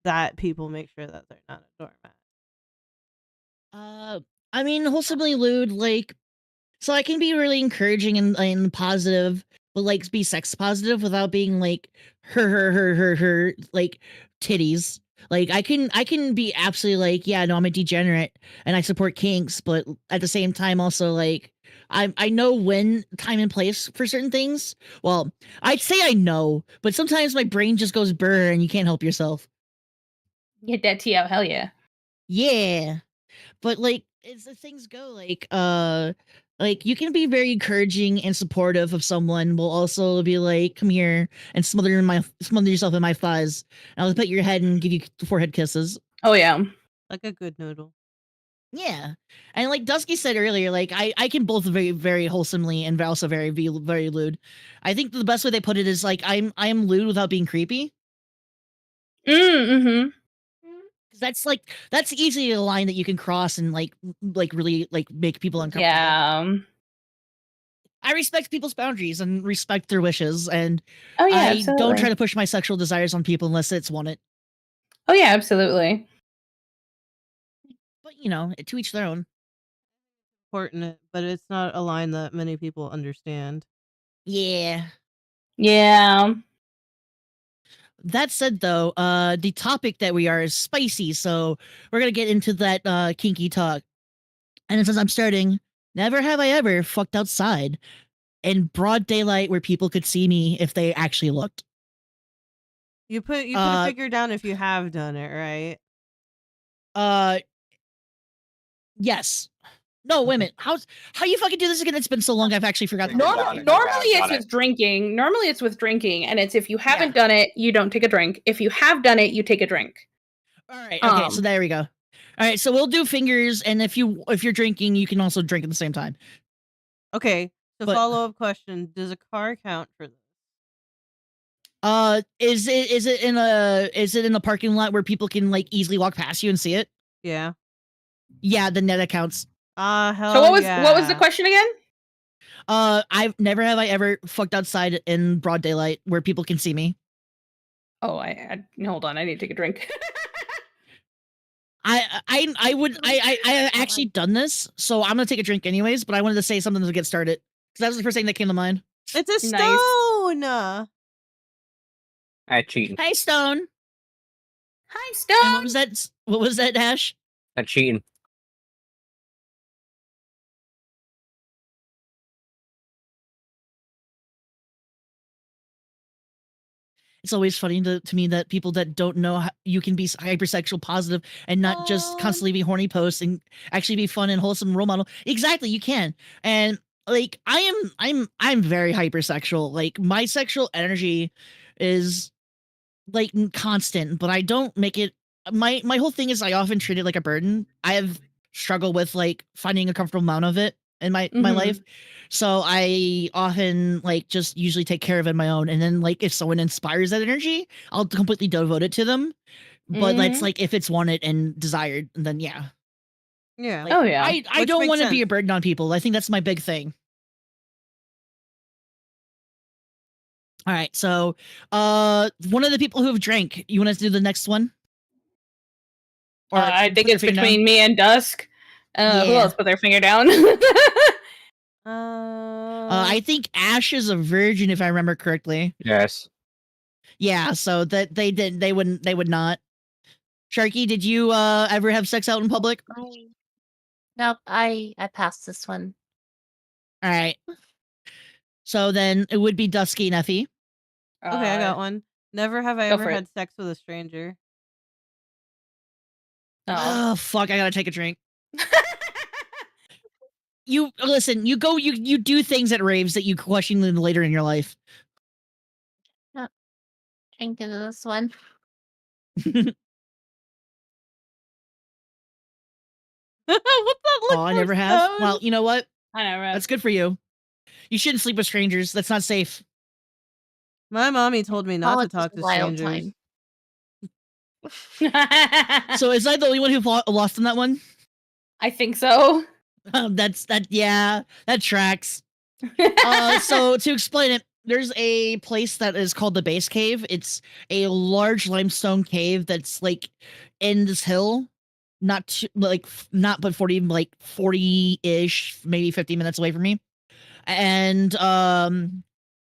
that people make sure that they're not a doormat. I mean, wholesomely lewd, like, so I can be really encouraging and positive, but like be sex positive without being like her like titties. Like I can be absolutely like, yeah, no, I'm a degenerate and I support kinks, but at the same time also like I know when time and place for certain things. Well, I'd say I know, but sometimes my brain just goes brr and you can't help yourself. Get that tea out. Hell yeah. Yeah. But like as the things go, like you can be very encouraging and supportive of someone while also be like, come here and smother yourself in my thighs, and I'll pet your head and give you forehead kisses. Oh yeah. Like a good noodle. Yeah. And like Dusky said earlier, like I can both very, very wholesomely and also be very lewd. I think the best way they put it is like I'm lewd without being creepy. Mm-hmm. That's easily a line that you can cross and like really like make people uncomfortable. Yeah. I respect people's boundaries and respect their wishes, and Oh yeah, I absolutely. don't try to push my sexual desires on people unless it's wanted. Oh yeah, absolutely. But to each their own. Important, but it's not a line that many people understand. Yeah. Yeah. That said, though, the topic that we are is spicy, so we're gonna get into that kinky talk. And it says, I'm starting. Never have I ever fucked outside in broad daylight where people could see me if they actually looked. You put a figure down if you have done it, right? Yes. No, wait a minute. How you fucking do this again? It's been so long. I've actually forgotten. Normally it's with drinking. Normally it's with drinking, and it's if you haven't done it, you don't take a drink. If you have done it, you take a drink. All right. Okay. So there we go. All right. So we'll do fingers, and if you're drinking, you can also drink at the same time. Okay. So follow-up question: does a car count for this? Is it in a parking lot where people can like easily walk past you and see it? Yeah. Yeah, then that counts. Hell So what was the question again? I've never have I ever fucked outside in broad daylight where people can see me. Oh, I hold on. I need to take a drink. I actually done this, so I'm gonna take a drink anyways. But I wanted to say something to get started because that was the first thing that came to mind. It's a stone. I cheating. Hi, Stone. Hi, Stone. And what was that, Ash? I cheating. It's always funny to me that people that don't know how you can be hypersexual positive and not just constantly be horny posts and actually be fun and wholesome role model. Exactly, you can. And like I'm very hypersexual. Like my sexual energy is like constant, but I don't make it my whole thing is I often treat it like a burden. I have struggled with like finding a comfortable amount of it in my life. So I often like just usually take care of it on my own. And then like if someone inspires that energy, I'll completely devote it to them. But that's like if it's wanted and desired, then yeah. Yeah. Like, oh yeah. I don't want to be a burden on people. I think that's my big thing. All right, so one of the people who have drank, you want to do the next one? Or I think it's between me and Dusk. Who else put their finger down? I think Ash is a virgin, if I remember correctly. Yes. Yeah, so that they would not. Sharky, did you ever have sex out in public? Nope, I passed this one. All right. So then it would be Dusky and Effie. Okay, I got one. Never have I ever had sex with a stranger. Oh fuck! I gotta take a drink. You listen. You go. You do things at raves that you question later in your life. Yep. Drink into this one. What's that look? Oh, I never have. Stone? Well, you know what? I never have. That's good for you. You shouldn't sleep with strangers. That's not safe. My mommy told me not to talk to strangers. So is I the only one who lost in that one? I think so. Yeah, that tracks. So to explain it, there's a place that is called the Base Cave. It's a large limestone cave that's like in this hill, not but 40-ish, maybe 50 minutes away from me. And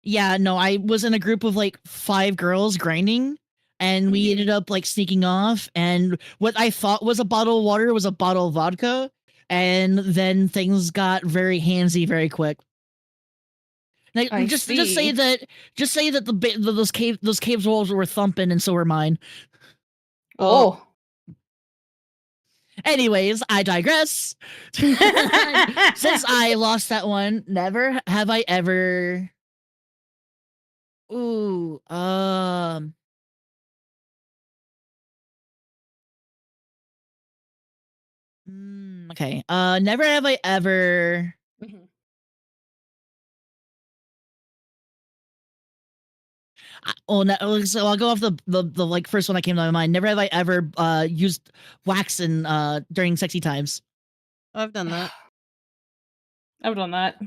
yeah, no, I was in a group of like 5 girls grinding, and we ended up like sneaking off, and what I thought was a bottle of water was a bottle of vodka, and then things got very handsy very quick. Like, just say that those caves walls were thumping, and so were mine. Oh. Anyways, I digress. Since I lost that one, never have I ever. Ooh, okay. Never have I ever. So I'll go off the like first one that came to my mind. Never have I ever used wax in during sexy times. I've done that. I've done that.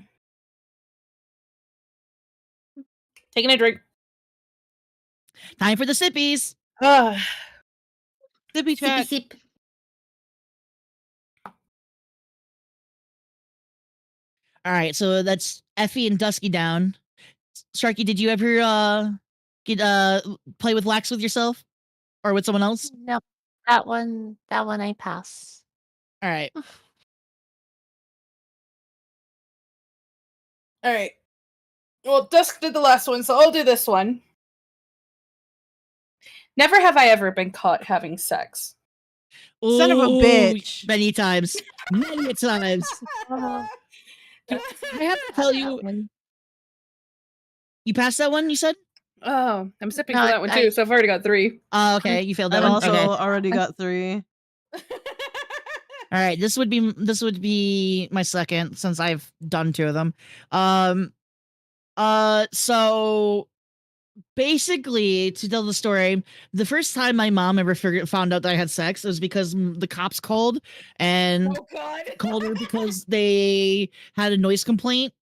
Taking a drink. Time for the sippies. Sippy check. Sip. All right, so that's Effie and Dusky down. Sharky, did you ever play with wax with yourself or with someone else? Nope. That one I pass. All right. All right. Well, Dusk did the last one, so I'll do this one. Never have I ever been caught having sex. Son of a Ooh, bitch. Many times. Many times. Oh, I have to tell you, you passed that one, you said? Oh, I'm sipping No, for that one I- too, so I've already got 3. Oh, okay. You failed that I've one? also Okay. already got 3. All right, this would be my second since I've done 2 of them. So basically, to tell the story, the first time my mom ever found out that I had sex was because the cops called and God. called her because they had a noise complaint,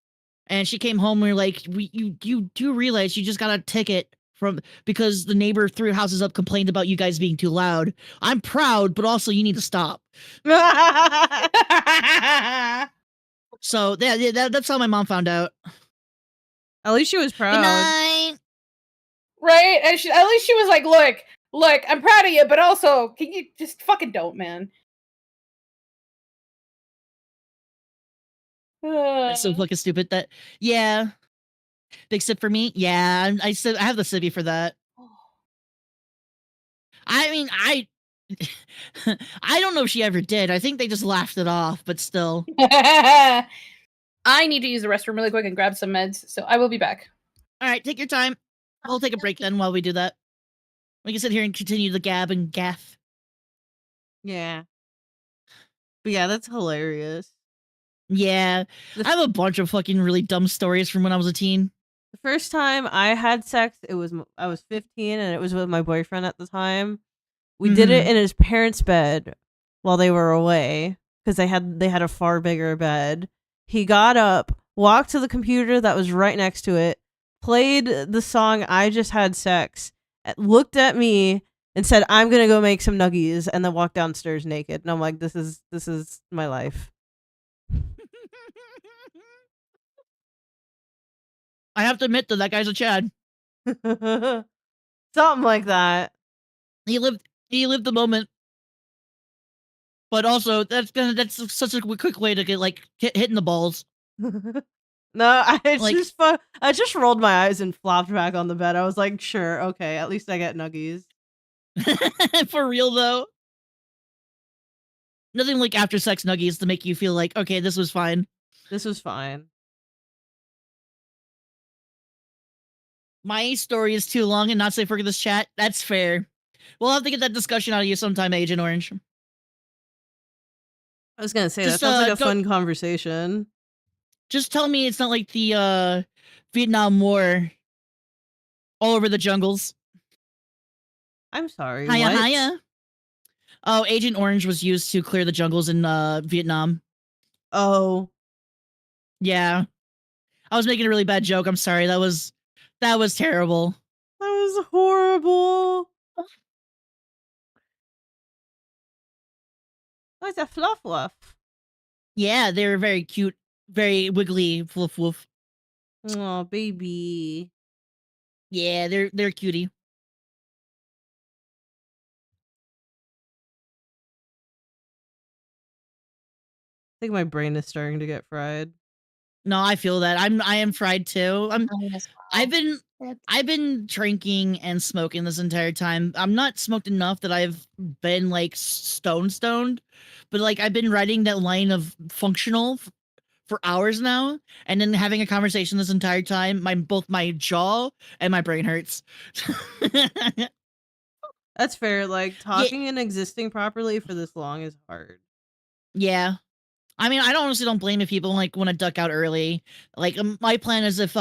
and she came home and we were like, you do realize you just got a ticket from because the neighbor 3 houses up complained about you guys being too loud. I'm proud, but also you need to stop. So that's how my mom found out. At least she was Good proud. night. Right? And at least she was like, look, I'm proud of you, but also, can you just fucking don't, man. That's so fucking stupid. That yeah. Big sip for me. Yeah, I said I have the sippy for that. I mean, I don't know if she ever did. I think they just laughed it off, but still. I need to use the restroom really quick and grab some meds, so I will be back. All right, take your time. We'll take a break then while we do that. We can sit here and continue the gab and gaff. Yeah. But yeah, that's hilarious. Yeah, I have a bunch of fucking really dumb stories from when I was a teen. The first time I had sex, I was 15 and it was with my boyfriend at the time. We did it in his parents' bed while they were away because they had a far bigger bed. He got up, walked to the computer that was right next to it, played the song I Just Had Sex, looked at me and said, "I'm going to go make some nuggies," and then walked downstairs naked. And I'm like, this is my life. I have to admit that guy's a Chad. Something like that. He lived the moment. But also, that's such a quick way to get like hitting the balls. No, I just rolled my eyes and flopped back on the bed. I was like, sure, okay, at least I get nuggies. For real though. Nothing like after sex nuggies to make you feel like, okay, this was fine. This was fine. My story is too long and not safe for this chat. That's fair. We'll have to get that discussion out of you sometime, Agent Orange. I was gonna say, that sounds like a fun conversation. Just tell me it's not like the Vietnam War all over the jungles. I'm sorry. Hiya, what? hiya. Oh, Agent Orange was used to clear the jungles in Vietnam. Oh. Yeah. I was making a really bad joke. I'm sorry. That was terrible. That was horrible. Oh, it's a fluff fluff. Yeah, they were very cute, very wiggly, fluff woof. Oh, baby. Yeah, they're cutie. I think my brain is starting to get fried. No, I feel that. I am fried too. I've been drinking and smoking this entire time. I'm not smoked enough that I've been like stoned, but like I've been writing that line of functional for hours now, and then having a conversation this entire time. Both my jaw and my brain hurts. That's fair. Like, talking and existing properly for this long is hard. Yeah. I mean, I honestly don't blame if people like want to duck out early. Like, my plan is if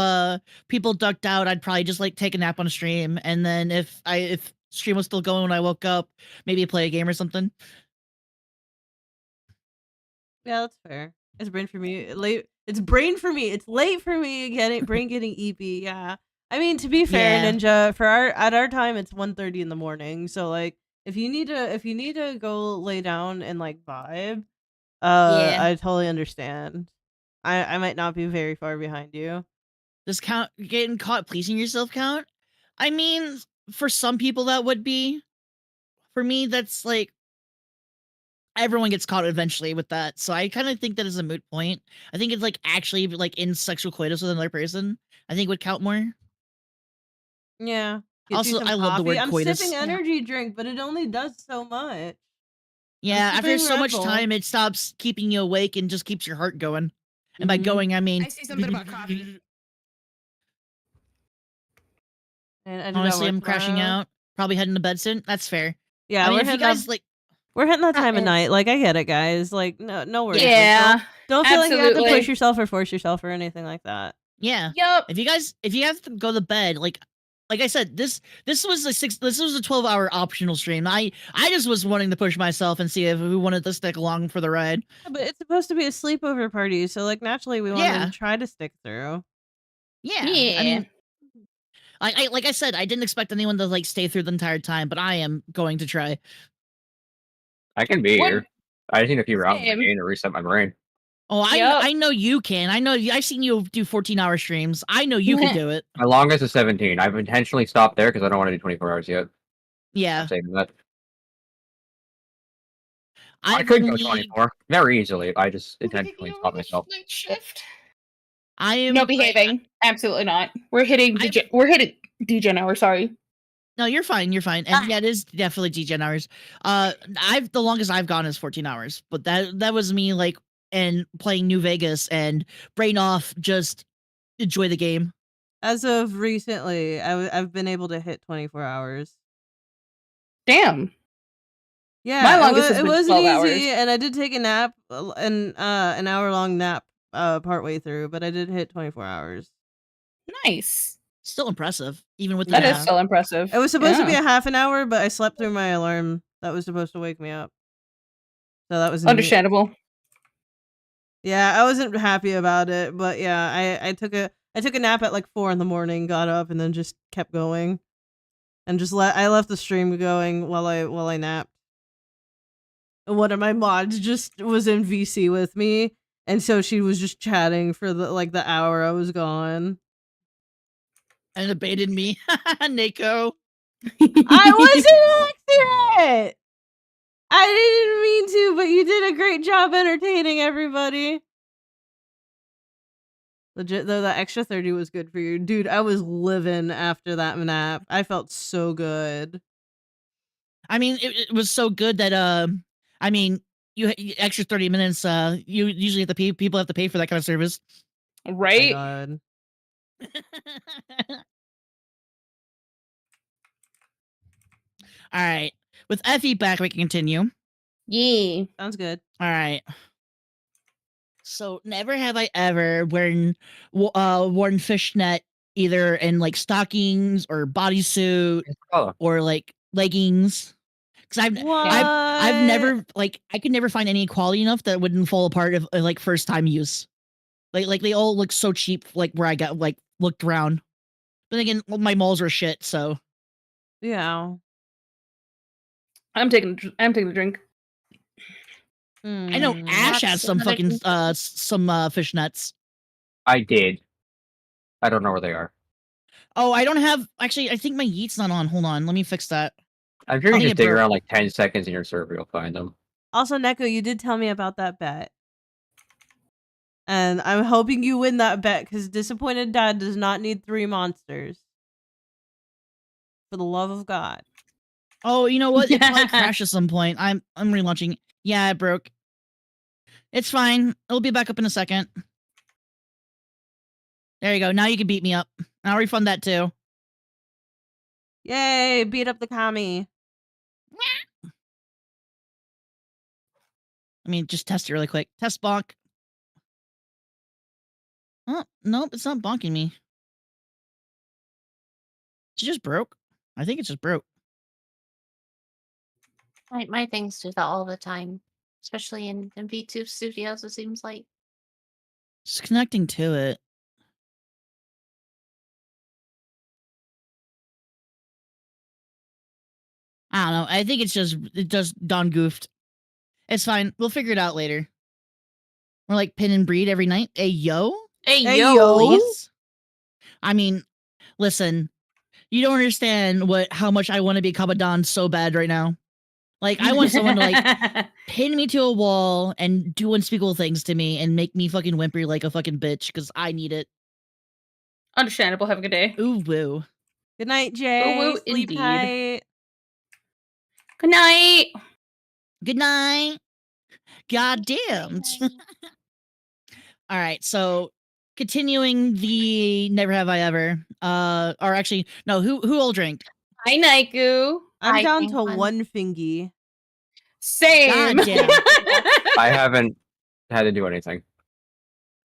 people ducked out, I'd probably just like take a nap on a stream, and then if stream was still going when I woke up, maybe play a game or something. Yeah, that's fair. It's brain for me. It's brain for me. It's late for me. Brain getting EP. Yeah. I mean, to be fair, Yeah. Ninja, at our time, it's 1:30 in the morning. So like, if you need to go lay down and like vibe, Yeah. I totally understand. I might not be very far behind you. Does getting caught pleasing yourself count? I mean, for some people that would be. For me, that's like everyone gets caught eventually with that. So I kind of think that is a moot point. I think it's like actually like in sexual coitus with another person, I think would count more. Yeah. Also, I love the word I'm coitus. sipping energy drink, but it only does so much. Yeah, That's the after big so Red much Bull. time, it stops keeping you awake and just keeps your heart going. And by Mhm. going, I mean. I see something about coffee. And I do got Honestly, work I'm crashing tomorrow. out. Probably heading to bed soon. That's fair. Yeah, I mean, we're if you hitting up. guys like, We're hitting that time of is. night. Like I get it, guys. Like no worries. Like, Yeah, don't feel like you have to push absolutely. yourself or force yourself or anything like that. yeah, Yup. if you have to go to bed, like I said, this was a 12-hour optional stream. I just was wanting to push myself and see if who wanted to stick along for the ride. Yeah, but it's supposed to be a sleepover party, so like naturally we want Yeah. to try to stick through. Yeah, Yeah. I mean, like I said, I didn't expect anyone to like stay through the entire time, but I am going to try. I can be What- here. I just need a few rounds of the Same. game to reset my brain. Oh, Yup. I know you can. I know I've seen you do 14-hour streams. I know you can do it. My longest is 17. I've intentionally stopped there because I don't want to do 24 hours yet. Yeah, I'm saving that. I I've could go only- 24 very easily. I just We're intentionally taking stopped over myself. night shift. I am No behaving. Absolutely not. We're hitting degen hour. Sorry. No, you're fine. You're fine. And yeah, it is definitely degen hours. The longest I've gone is 14 hours, but that was me like and playing New Vegas and brain off, just enjoy the game. As of recently, I've been able to hit 24 hours. Damn. Yeah, My longest has it been wasn't 12 easy, hours. and I did take a nap, an hour-long nap, partway through, but I did hit 24 hours. Nice. Still impressive, even with the That is Yeah. nap. still impressive. It was supposed to be Yeah. a half an hour, but I slept through my alarm that was supposed to wake me up. So that was neat. Understandable. Yeah, I wasn't happy about it, but yeah, I took a nap at like 4 in the morning, got up, and then just kept going, and I left the stream going while I napped. And one of my mods just was in VC with me, and so she was just chatting for the hour I was gone. And it baited me, Nico. I wasn't accident. I didn't mean to, but you did a great job entertaining everybody. Legit though, that extra 30 was good for you. Dude, I was living after that nap. I felt so good. I mean, it was so good that I mean, extra 30 minutes. You usually have to pay. People have to pay for that kind of service. Oh my Right? god. All right, with Effie back, we can continue. Yeah. Sounds good. All right. So never have I ever worn fishnet either in like stockings or bodysuit Oh, or like leggings. Because What? I've never like I could never find any quality enough that wouldn't fall apart if like first time use. Like they all look so cheap. Like where I got like looked around. But again, my malls are shit. So Yeah. I'm taking the drink. I know Hmm. Ash has That's some another fucking thing. some fishnets. I did. I don't know where they are. Oh, I don't have actually. I think my Yeet's not on. Hold on, let me fix that. I'm sure you I can think just it dig broke. around like 10 seconds in your server, you'll find them. Also, Neko, you did tell me about that bet. And I'm hoping you win that bet, because Disappointed Dad does not need 3 monsters. For the love of God. Oh, you know what? It probably crashed at some point. I'm relaunching. Yeah, it broke. It's fine. It'll be back up in a second. There you go. Now you can beat me up. I'll refund that too. Yay, beat up the commie. I mean, just test it really quick. Test bonk. Oh, nope, it's not bonking me. It just broke. I think it just broke. My things do that all the time, especially in V2 studios. It seems like. Just connecting to it. I don't know. I think it just Don goofed. It's fine. We'll figure it out later. We're like pin and breed every night. Hey yo, Hey, Hey, yo. yo. please. I mean, listen. You don't understand how much I want to become a Don so bad right now. Like I want someone to like pin me to a wall and do unspeakable things to me and make me fucking whimper like a fucking bitch because I need it. Understandable. Have a good day. Ooh woo. Good night, Jay. woo, Sleep indeed. tight. Good night. Good night. God damned. All right, so continuing the never have I ever. Or actually, no. Who all drank? Hi, Naiku. I'm I down think to one. one fingy. Same. God damn. I haven't had to do anything.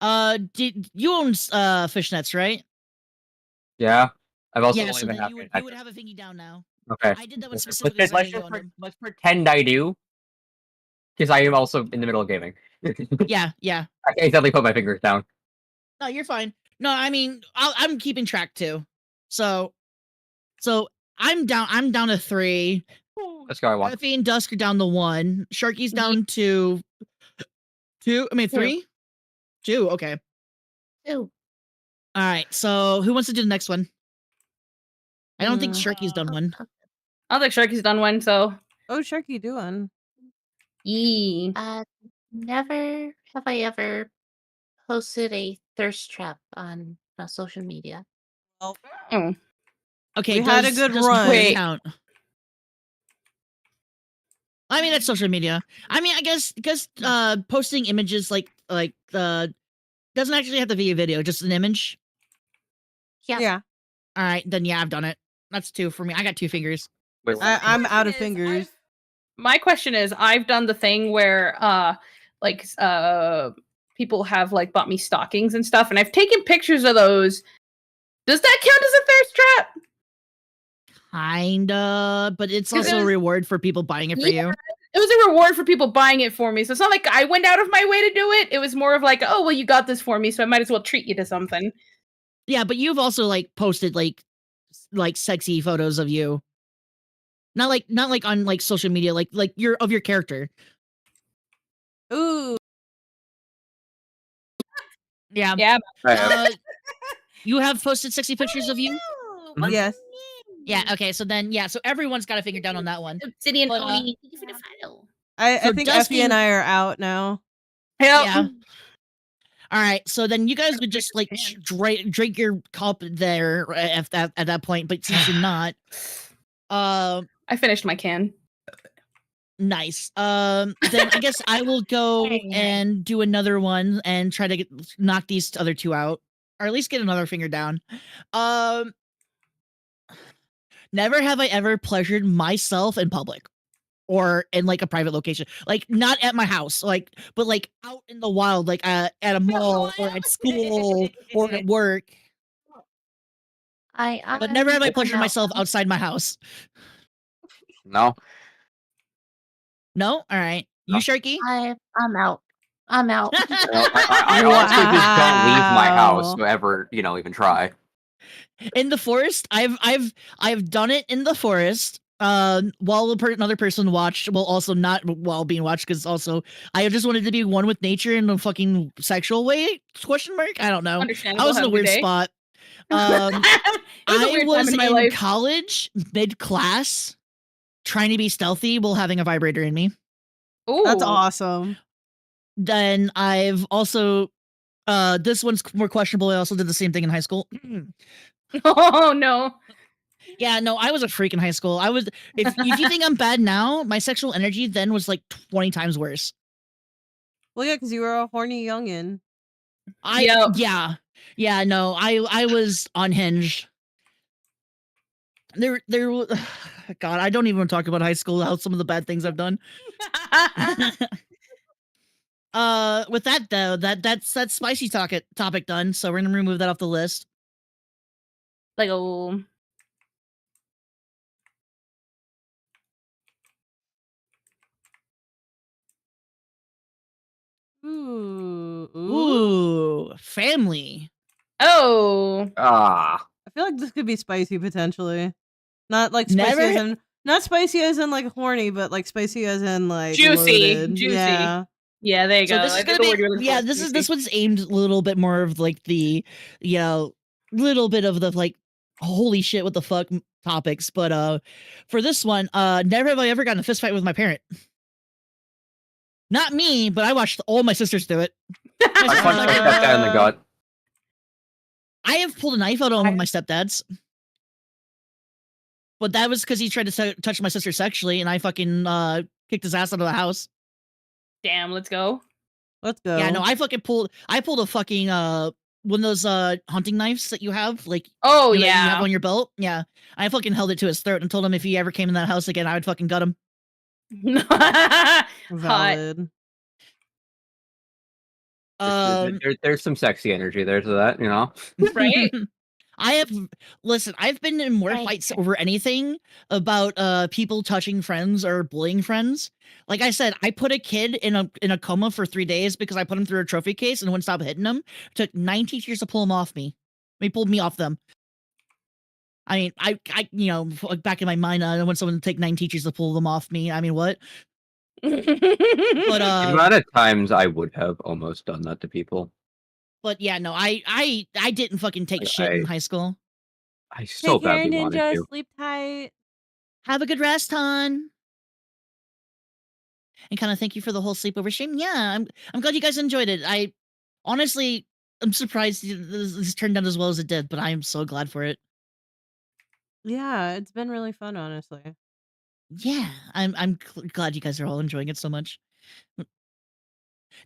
Did you own fishnets, right? Yeah. I've also Yeah, only so been then you having would have a thingy down now. Okay. I did that one Let's specifically because I knew you owned them. let's pretend I do, because I am also in the middle of gaming. Yeah. I can't exactly put my fingers down. No, you're fine. No, I mean I'm keeping track too. So I'm down to 3. Let's go. I want. Effie and Dusk are down to 1. Sharky's down to 2. I mean 3. 2. Okay. Ew. All right. So who wants to do the next one? I don't think Sharky's done one. I don't think Sharky's done one, so. Oh, Sharky doing. Yee. Never have I ever posted a thirst trap on social media. Mm. Okay, We had a good run. Wait. count. I mean, that's social media. I mean, I guess because posting images like doesn't actually have to be a video, just an image. Yeah. Yeah. All right, then yeah, I've done it. That's 2 for me. I got 2 fingers. Wait, I'm out of fingers. My question is, I've done the thing where, people have like bought me stockings and stuff, and I've taken pictures of those. Does that count as a thirst trap? Kinda, but it's 'Cause it also a was- reward for people buying it for you. It was a reward for people buying it for me, so it's not like I went out of my way to do it. It was more of like, oh well, you got this for me, so I might as well treat you to something. Yeah, but you've also like posted like sexy photos of you. Not like on like social media, like your character. Ooh. Yeah. Yeah. You have posted sexy pictures of you? Yes. Yeah, okay, so then so everyone's got a finger down on that one. Obsidian But, Pony, thank you for the follow. I So think Dusty- Effie and I are out now. Yeah. All right, so then you guys would just like drink your cup there at that point, but since you're not, I finished my can. nice. Then I guess I will go and do another one and try to knock these other 2 out, or at least get another finger down. Never have I ever pleasured myself in public or in like a private location, like not at my house, like but like out in the wild, like at a mall or at school or at work. But never have I pleasured myself outside my house. No. No? All right. You, Sharky? I'm out. I'm out. I also just don't leave my house to ever, even try. In the forest, I've done it in the forest. While another person watched, well, also not while being watched, because also I just wanted to be one with nature in a fucking sexual way? Question mark? I don't know. I was in a weird spot. I was in college, mid-class, trying to be stealthy while having a vibrator in me. Ooh. That's awesome. Then I've also, this one's more questionable. I also did the same thing in high school. Oh no. Yeah, no, I was a freak in high school. I was. If you think I'm bad now, my sexual energy then was like 20 times worse. Well, yeah, because you were a horny youngin. Yeah. No, I was unhinged. There. God, I don't even want to talk about high school. How some of the bad things I've done. With that though, that's spicy topic done. So we're gonna remove that off the list. Like oh. Ooh. Family. Oh. I feel like this could be spicy potentially. Not like spicy not spicy as in like horny, but like spicy as in like juicy. loaded. Juicy. Yeah, there you go. So this is gonna be this one's aimed a little bit more of like the little bit of the like holy shit what the fuck topics. But for this one, never have I ever gotten a fist fight with my parent. Not me, but I watched all my sisters do it. I punched my stepdad in the gut. I have pulled a knife out on one of my stepdads. But that was because he tried to touch my sister sexually, and I fucking kicked his ass out of the house. Damn, let's go. Let's go. Yeah, no, I pulled a fucking one of those hunting knives that you have, like Oh that you have yeah. on your belt. Yeah, I fucking held it to his throat and told him if he ever came in that house again, I would fucking gut him. Hot. Valid. There's some sexy energy there to that, you know. Right? I've been in more Right. fights over anything about people touching friends or bullying friends. Like I said, I put a kid in a coma for 3 days because I put him through a trophy case and wouldn't stop hitting him. It took 9 teachers to pull him off me. They pulled me off them. I mean, I back in my mind, I don't want someone to take 9 teachers to pull them off me. I mean, what? But The amount of times I would have almost done that to people. But yeah, no, I didn't fucking take Like, shit in high school. I so Take care, badly wanted Ninja. to. Sleep tight. Have a good rest, hon. And kind of thank you for the whole sleepover stream. Yeah, I'm glad you guys enjoyed it. I honestly, I'm surprised this turned out as well as it did, but I am so glad for it. Yeah, it's been really fun, honestly. Yeah, I'm glad you guys are all enjoying it so much.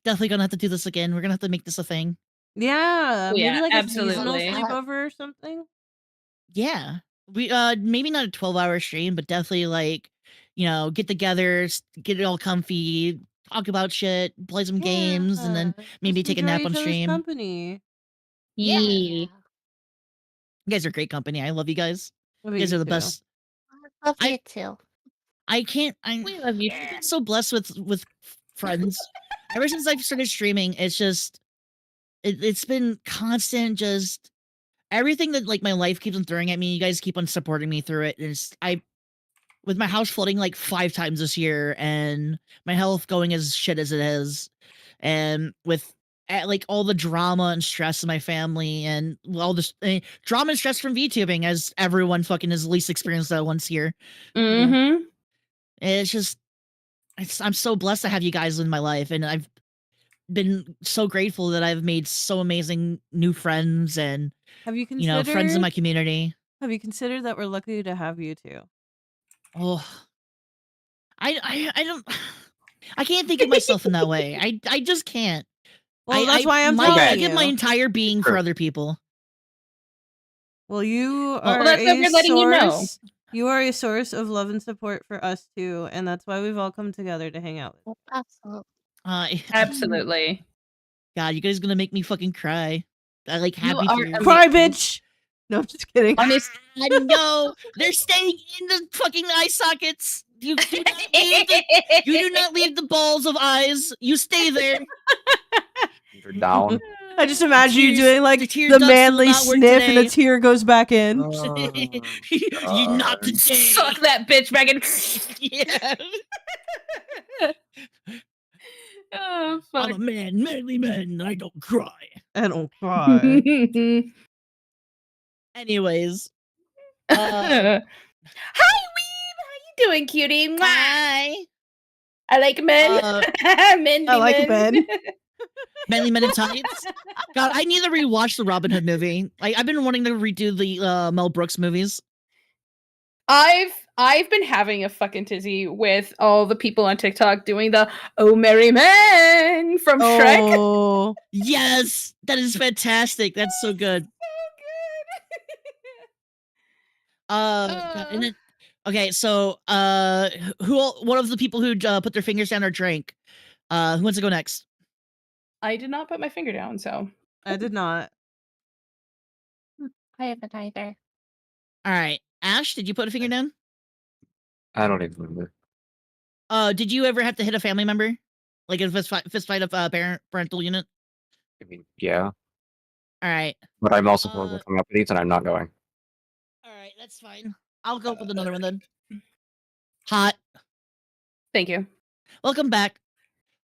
Definitely gonna have to do this again. We're gonna have to make this a thing. Yeah, Oh, maybe yeah, like a seasonal absolutely. sleepover or something. Yeah, we maybe not a 12-hour stream, but definitely like get together, get it all comfy, talk about shit, play some games, and then Yeah, maybe just take a nap enjoy on each other's stream. company. Yeah. Yee. You guys are great company. I love you guys. Love You guys you are the too. best. I love I- you too. I can't. We love you. I've been so blessed with friends. Ever since I've started streaming, it's just it's been constant. Just everything that like my life keeps on throwing at me. You guys keep on supporting me through it. With my house flooding like 5 times this year, and my health going as shit as it is, and with like all the drama and stress in my family, and all this drama and stress from VTubing, as everyone fucking has at least experienced that once here. Mm-hmm. It's just, I'm so blessed to have you guys in my life, and I've been so grateful that I've made so amazing new friends and Have you friends in considered? my community. Have you considered that we're lucky to have you two? Oh, I don't. I can't think of myself in that way. I just can't. Well, that's why I'm I telling give my you. entire being for True. other people. Well, you are that's what a we're letting you know. source. You are a source of love and support for us too, and that's why we've all come together to hang out with. Absolutely. Absolutely. God, you guys gonna make me fucking cry. I like You happy are tears. Cry, bitch! No, I'm just kidding. Honest. I know they're staying in the fucking eye sockets. You do not leave the balls of eyes. You stay there. You're down. I just imagine you tears- doing like the tear the ducts will manly not work sniff, and a today. tear goes back in. You not today. Suck that bitch back in. Yeah. Oh, I'm fuck. a man, manly man, and I don't cry. I don't cry. Anyways, Hi, Weeb. How you doing, cutie? Mwah. hi, I like men. Men. I like men. manly men in tights. God, I need to rewatch the Robin Hood movie. I've been wanting to redo the Mel Brooks movies. I've been having a fucking tizzy with all the people on TikTok doing the "Oh Merry Men" from Shrek. Oh, Yes, that is fantastic. That's so good. God, and then, okay, so one of the people who put their fingers down or drank, who wants to go next? I did not put my finger down, so I did not. I haven't either. All right, Ash, did you put a finger down? I don't even remember. Did you ever have to hit a family member, like a fist fight of parental unit? I mean, yeah, All right, but I'm also coming up with these, and I'm not going. all right, that's fine. I'll go with another one then. Hot. thank you. Welcome back.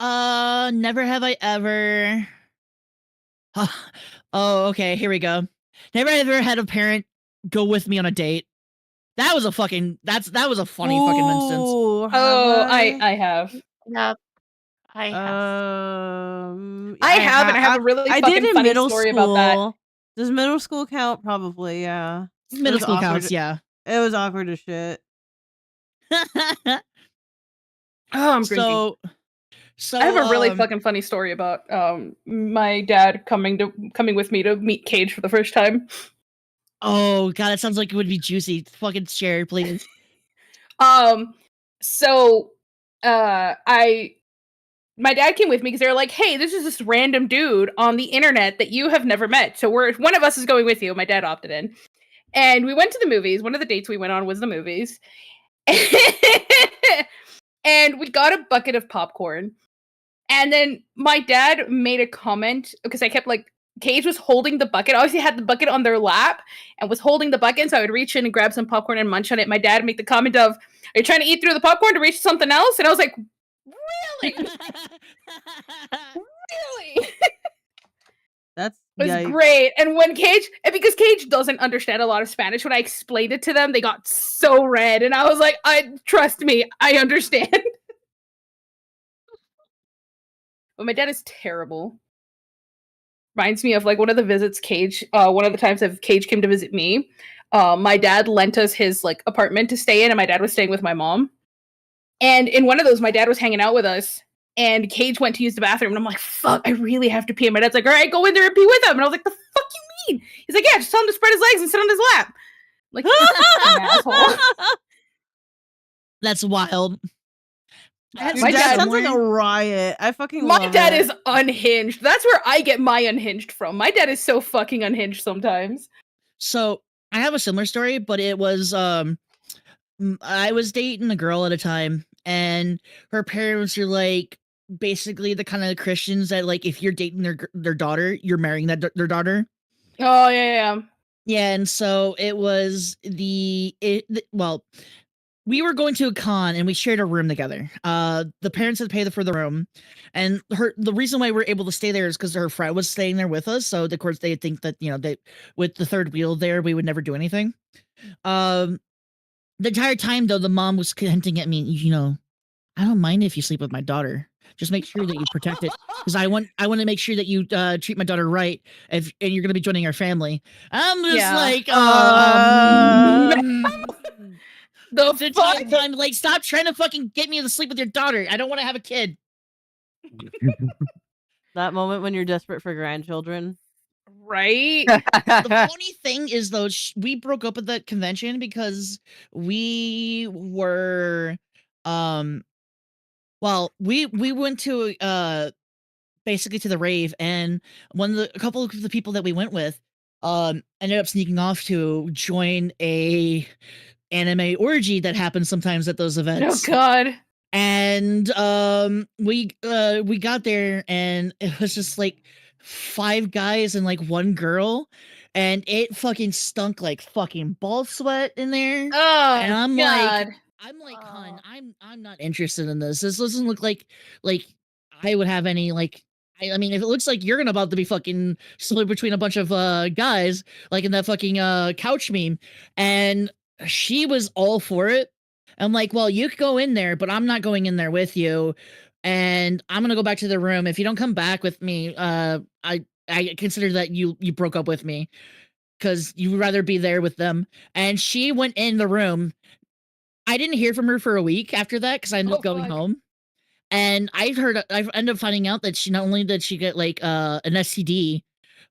Never have I ever. Oh, okay. Here we go. Never ever had a parent go with me on a date. That was a fucking. That was a funny fucking instance. Ooh, have Oh, I have. Yep. I have. I have, and I have a really I fucking did in funny middle story school. about that. Does middle school count? Probably, yeah. Middle was school awkward. counts, yeah. It was awkward as shit. Oh, I'm drinking. So I have a really fucking funny story about my dad coming with me to meet Cage for the first time. Oh god, that sounds like it would be juicy. Fucking share, please. So my dad came with me because they were like, hey, this is this random dude on the internet that you have never met. So one of us is going with you. My dad opted in. And we went to the movies. One of the dates we went on was the movies. And we got a bucket of popcorn. And then my dad made a comment because I kept like, Cage was holding the bucket. Obviously, had the bucket on their lap and was holding the bucket. So I would reach in and grab some popcorn and munch on it. My dad would make the comment of, are you trying to eat through the popcorn to reach something else? And I was like, really? Really? That's It was great. And when because Cage doesn't understand a lot of Spanish, when I explained it to them, they got so red. And I was like, trust me, I understand. But my dad is terrible. Reminds me of like one of the visits one of the times that Cage came to visit me. My dad lent us his like apartment to stay in, and my dad was staying with my mom. And in one of those, my dad was hanging out with us, and Cage went to use the bathroom, and I'm like, fuck, I really have to pee. And my dad's like, all right, go in there and pee with him. And I was like, the fuck you mean? He's like, yeah, just tell him to spread his legs and sit on his lap. I'm like, an asshole. That's wild. My dad sounds like a riot. I fucking my love dad it. is unhinged. That's where I get my unhinged from. My dad is so fucking unhinged sometimes. So I have a similar story, but it was I was dating a girl at a time, and her parents are like basically the kind of Christians that like if you're dating their daughter, you're marrying their daughter. Oh yeah. Yeah, and so it was well, we were going to a con and we shared a room together. The parents had to pay for the room, and the reason why we were able to stay there is because her friend was staying there with us. So of course they think that they with the third wheel there we would never do anything. The entire time though, the mom was hinting at me, I don't mind if you sleep with my daughter. Just make sure that you protect it, because I want to make sure that you treat my daughter right, and you're going to be joining our family. I'm just like, the time, like, stop trying to fucking get me to sleep with your daughter. I don't want to have a kid. That moment when you're desperate for grandchildren. Right? The funny thing is, though, we broke up at that convention because we were, well, we went to, basically to the rave, and a couple of the people that we went with, ended up sneaking off to join a anime orgy that happens sometimes at those events. Oh god. And we got there, and it was just like 5 guys and like 1 girl, and it fucking stunk like fucking ball sweat in there. Oh, and I'm god. like, hun, I'm not interested in this. This doesn't look like I would have any like. I mean, if it looks like you're about to be fucking split between a bunch of guys, like in that fucking couch meme, and she was all for it. I'm like, well, you could go in there, but I'm not going in there with you, and I'm gonna go back to the room. If you don't come back with me, I consider that you broke up with me, because you would rather be there with them. And she went in the room. I didn't hear from her for a week after that because I ended up going home. And I ended up finding out that she not only did she get like an STD,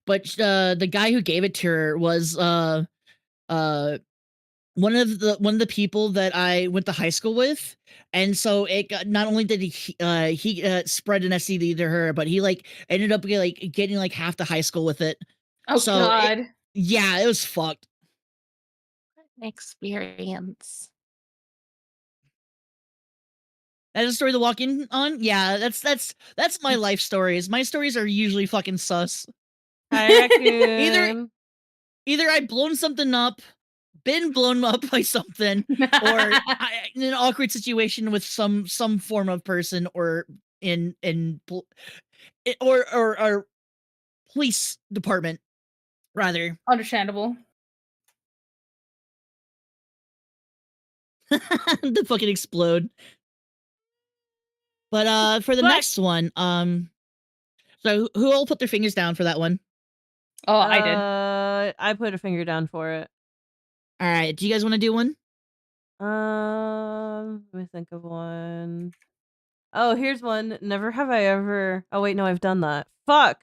but the guy who gave it to her was one of the people that I went to high school with. And so it got, not only did he spread an STD to her, but he like ended up getting like half the high school with it. Oh so god. It was fucked. Experience. That's a story to walk in on. Yeah, that's my life stories. My stories are usually fucking sus. Hi, raccoon. Either I've blown something up, been blown up by something, or in an awkward situation with some form of person, or or police department, rather. Understandable. To fucking explode. But for the next one, so who all put their fingers down for that one? Oh, I did. I put a finger down for it. All right, do you guys want to do one? Let me think of one. Oh, here's one. Never have I ever. Oh wait, no, I've done that. Fuck.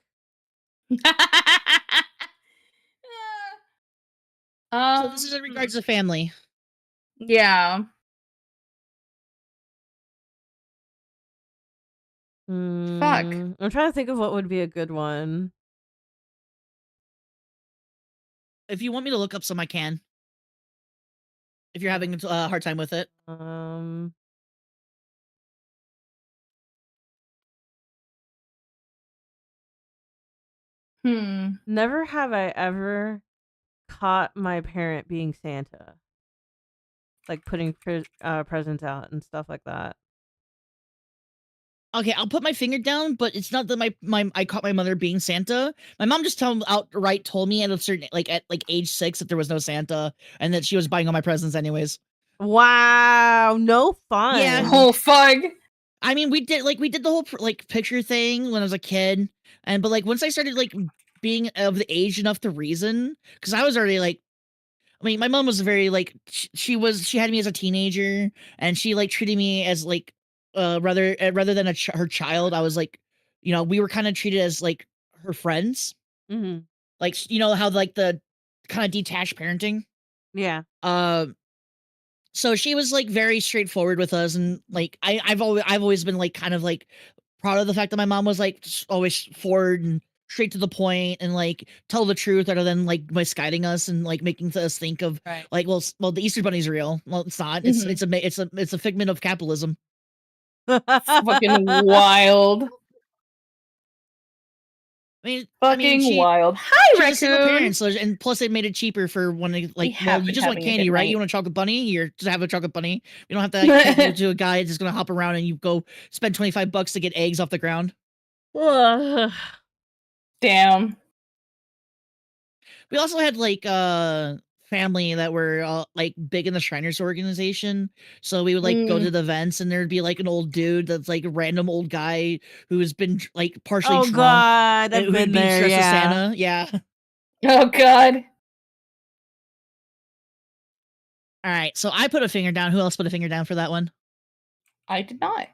So this is in regards to family. Yeah. Fuck. I'm trying to think of what would be a good one. If you want me to look up some, I can. If you're having a hard time with it. Never have I ever caught my parent being Santa. Like putting presents out and stuff like that. Okay, I'll put my finger down, but it's not that I caught my mother being Santa. My mom just outright told me at a certain at age 6 that there was no Santa and that she was buying all my presents anyways. Wow, no fun. Yeah. Oh fuck. I mean, we did the whole picture thing when I was a kid, but once I started being of the age enough to reason, because I was already I mean, my mom was very she had me as a teenager, and she treated me as rather than her child. I was we were kind of treated as her friends. Mm-hmm. How the kind of detached parenting. Yeah. So she was very straightforward with us, and I've always been kind of proud of the fact that my mom was always forward and straight to the point and tell the truth rather than misguiding us and making us think of well the Easter Bunny's real. Well, it's not. Mm-hmm. It's a figment of capitalism. Fucking wild. I mean, wild. Hi, she's a single Raccoon. parent, so, and plus it made it cheaper for when you just want candy, right? You want a chocolate bunny, you just have a chocolate bunny. You don't have to go to a guy that's gonna hop around and you go spend $25 to get eggs off the ground. Damn. We also had family that were big in the Shriners organization, so we would go to the events and there'd be an old dude that's a random old guy who has been partially drunk. God, I've been there. Yeah. Santa. Yeah. Oh god. All right, so I put a finger down. Who else put a finger down for that one? I did not.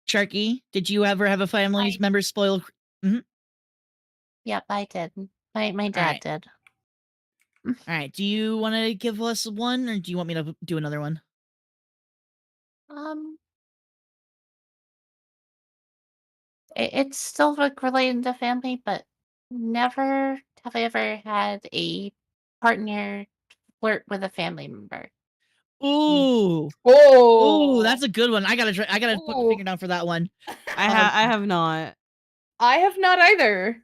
Sharky, did you ever have a family member spoil? Mm-hmm. Yep, I did. My dad did. All right. Do you want to give us one, or do you want me to do another one? It's still related to family, but never have I ever had a partner flirt with a family member. Ooh. Oh. Ooh, that's a good one. I gotta put a finger down for that one. I have not. I have not either.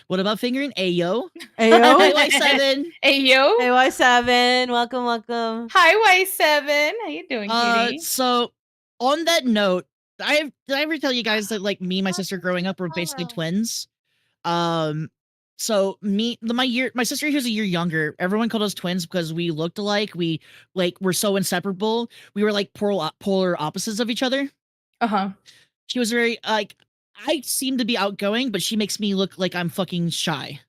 What about fingering? Ayo. Ayo. Y7. Ayo. Y7. Welcome. Hi, Y7. How you doing, cutie? So on that note, did I ever tell you guys that me and my sister growing up were basically twins? So my sister who's a year younger, everyone called us twins because we looked alike. We were so inseparable. We were polar opposites of each other. Uh-huh. She was very I seem to be outgoing, but she makes me look like I'm fucking shy.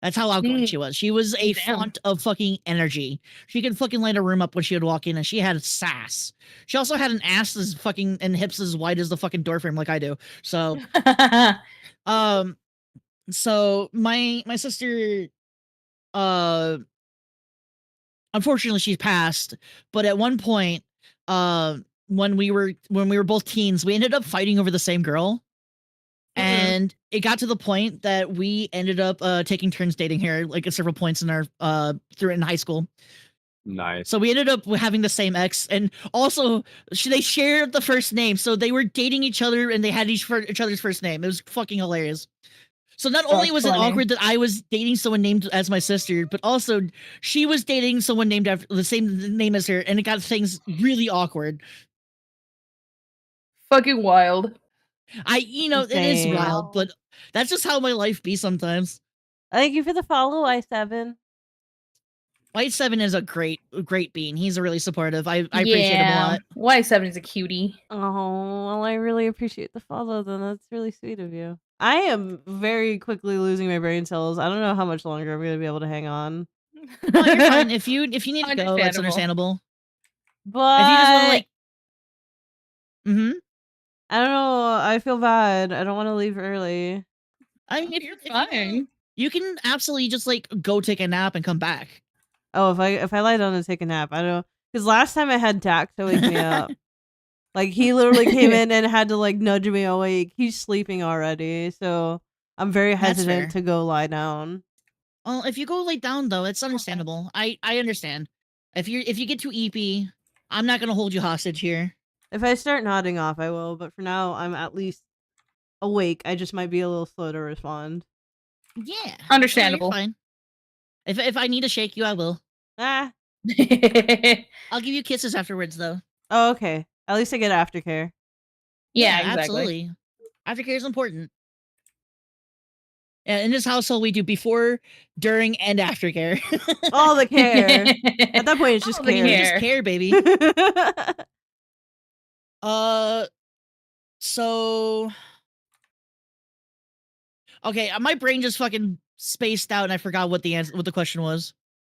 That's how outgoing she was. She was a font of fucking energy. She could fucking light a room up when she would walk in, and she had sass. She also had an ass as fucking and hips as wide as the fucking door frame, like I do. So, so my sister, unfortunately, she's passed. But at one point, when we were both teens, we ended up fighting over the same girl. And it got to the point that we ended up taking turns dating her at several points in our through in high school. Nice. So we ended up having the same ex, and also they shared the first name, so they were dating each other and they had each other's first name. It was fucking hilarious. So not only was it awkward that I was dating someone named as my sister, but also she was dating someone named after the same name as her, and it got things really awkward. Fucking wild. It is wild, but that's just how my life be sometimes. Thank you for the follow, Y7. Y7 is a great bean. He's really supportive. I appreciate him a lot. Y7 is a cutie. Oh, well, I really appreciate the follow, then. That's really sweet of you. I am very quickly losing my brain cells. I don't know how much longer I'm going to be able to hang on. Well, you're fine. If you need to go, that's understandable. But if you just want to Mm-hmm. I don't know. I feel bad. I don't want to leave early. I mean, You're fine. you can absolutely just like go take a nap and come back. Oh, if I lie down and take a nap, I don't. Because last time I had Dak to wake me up. Like he literally came in and had to like nudge me awake. He's sleeping already, so I'm very That's hesitant fair. to go lie down. Well, if you go lay down though, it's understandable. I understand. If you get too EP, I'm not gonna hold you hostage here. If I start nodding off, I will. But for now, I'm at least awake. I just might be a little slow to respond. Yeah, Understandable. No, you're fine. If I need to shake you, I will. Ah. I'll give you kisses afterwards, though. Oh, okay. At least I get aftercare. Yeah, exactly. Absolutely. Aftercare is important. And in this household, we do before, during, and aftercare. All the care. At that point, it's just All the care. You just care, baby. So okay, my brain just fucking spaced out, and I forgot what the question was.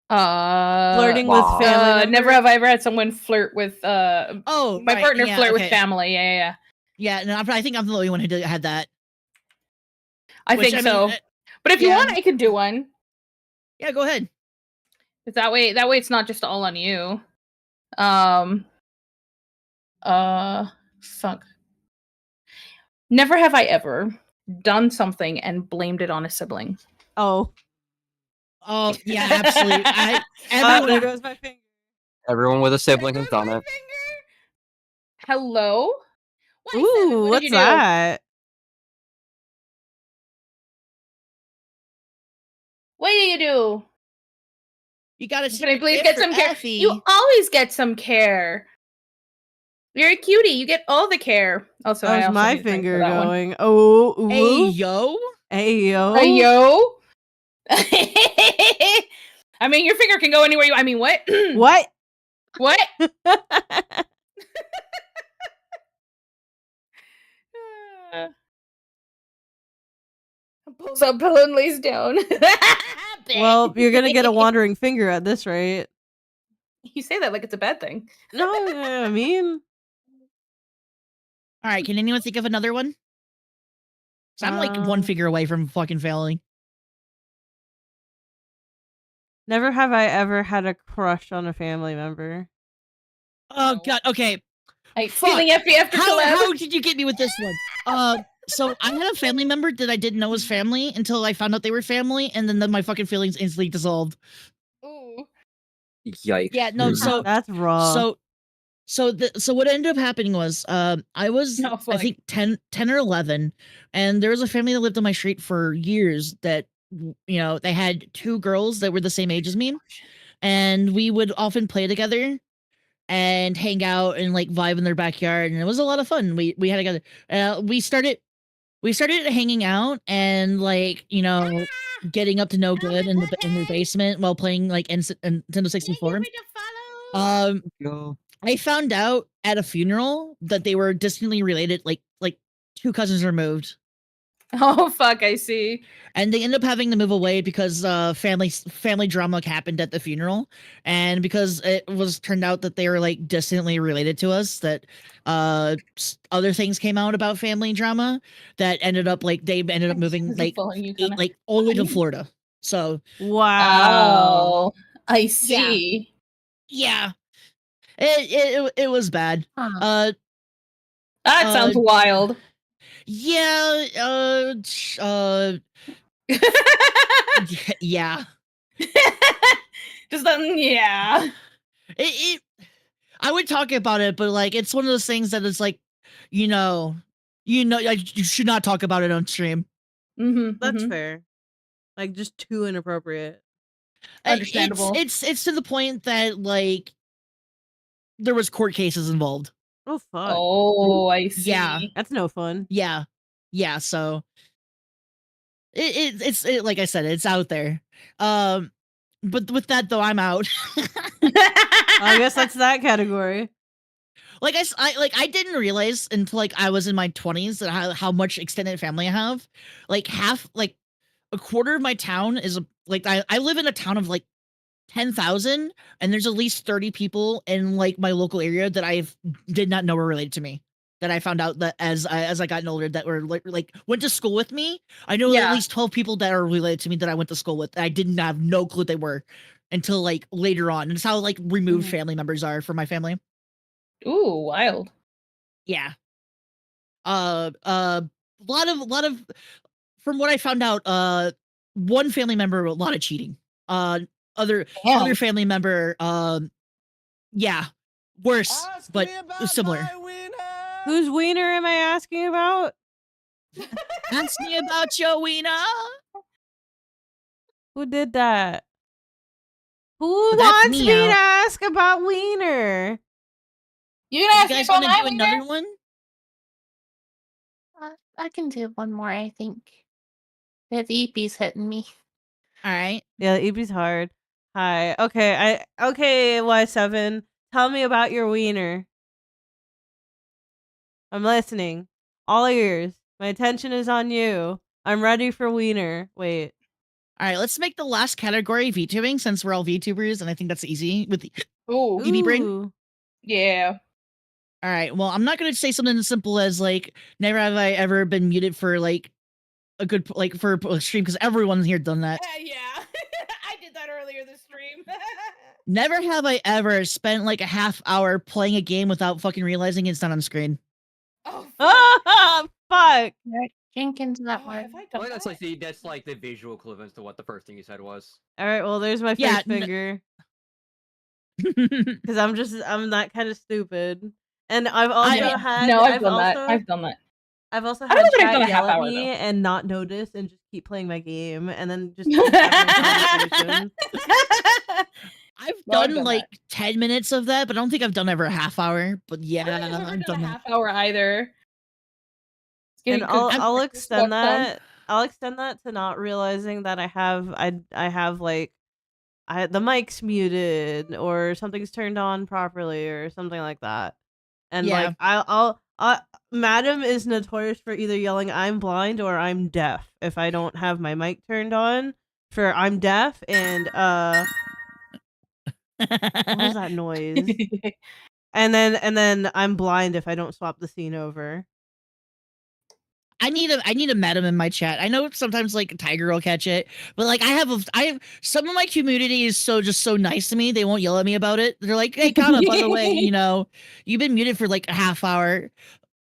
Flirting with Wow. family members? Never have I ever had someone flirt with Oh, my right, partner yeah, flirt with okay. family. Yeah. Yeah, no, I think I'm the only one who had that. I Which, think I mean, so. But if you yeah. want, I can do one. Yeah, go ahead. 'Cause that way it's not just all on you. Fuck. Never have I ever done something and blamed it on a sibling. Oh. Oh, yeah, absolutely. There Everyone, goes my finger. Everyone with a sibling has done it. Hello? Why, Seven, Ooh, what what's did you do? that? What do you do? you gotta Can I please get some care? You always get some care. You're a cutie. You get all the care. Also, I How's also my need a drink for finger that one. going? Oh, ooh. Hey, yo. Hey, yo. Yo. I mean, your finger can go anywhere you. I mean, what? What? What? Pulls up pillow and lays down. Well, you're gonna get a wandering finger at this rate. You say that like it's a bad thing. No, I mean, All right, can anyone think of another one? So I'm like one finger away from fucking failing. never have I ever had a crush on a family member. Oh god, okay. Feeling FB after How did you get me with this one? So I had a family member that I didn't know was family until I found out they were family, and then my fucking feelings instantly dissolved. Ooh. Yikes. Yeah, no, so That's raw. So what ended up happening was I was I think 10 or 11, and there was a family that lived on my street for years that they had 2 girls that were the same age as me, and we would often play together and hang out and like vibe in their backyard, and it was a lot of fun. We had together. We started hanging out and like getting up to no good in the basement while playing like Nintendo 64. I found out at a funeral that they were distantly related, like 2 cousins removed. Oh fuck, I see. And they ended up having to move away because family drama happened at the funeral, and because it was turned out that they were like distantly related to us, that other things came out about family drama that ended up like they ended up moving like all the way to Florida. So wow. Oh, I see. Yeah. It was bad. That sounds wild. Yeah, yeah. Just yeah. I would talk about it, but like it's one of those things that it's like, you should not talk about it on stream. That's fair. Like just too inappropriate. Understandable. It's to the point that like there was court cases involved. Oh fuck. Oh, I see. Yeah, that's no fun. Yeah. So it's like I said, it's out there. But with that though, I'm out. I guess that's that category. Like I didn't realize until like I was in my 20s that how much extended family I have. Like a quarter of my town is like I live in a town of like 10,000, and there's at least 30 people in like my local area that I did not know were related to me that I found out that as I gotten older that were like went to school with me. I know Yeah. at least 12 people that are related to me that I went to school with. I didn't have no clue they were until like later on. And it's how like removed family members are for my family. Ooh, wild. Yeah. A lot of from what I found out, one family member, a lot of cheating. Other family member, yeah, worse, but similar. Whose wiener am I asking about? Ask me about your wiener. Who did that? Who Well, that's wants me me to out. ask about wiener? You You guys want to do another one? I can do one more, I think. The EP's hitting me. All right. Yeah, the EP's hard. Hi. Okay, Y7. Tell me about your wiener. I'm listening. All ears. My attention is on you. I'm ready for wiener. Wait. All right, let's make the last category VTubing since we're all VTubers, and I think that's easy with the Ooh. EV brain. Ooh. Yeah. All right. Well, I'm not going to say something as simple as like, never have I ever been muted for like a good like for a stream because everyone's here done that. Yeah. I did that earlier this stream. Never have I ever spent like a half hour playing a game without fucking realizing it's not on screen. Oh, Ah, fuck. Jenkins, that one. have I I done think that's that? that's like the visual equivalent to what the first thing you said was. All right, well, there's my Yeah, first finger. Because I'm that kind of stupid. And I've also had. No, I've done that. I've done that. I've also I had don't think I've done chat a yell half at hour, me though. and not notice and just keep playing my game and then just keep having a conversation. I've No, I've done done like 10 minutes of that, but I don't think I've done ever a half hour. But yeah, I don't think I've ever I've done done a that. half hour either. And I'll extend that. that. I'll extend that to not realizing that I have like the mic's muted or something's turned on properly or something like that. And Yeah. like Madam is notorious for either yelling I'm blind or I'm deaf if I don't have my mic turned on. For I'm deaf and what was that noise? And then I'm blind if I don't swap the scene over. I need a madam in my chat. I know sometimes like Tiger will catch it, but like I have some of my community is so nice to me. They won't yell at me about it. They're like, hey, Kana, by the way, you've been muted for like a half hour.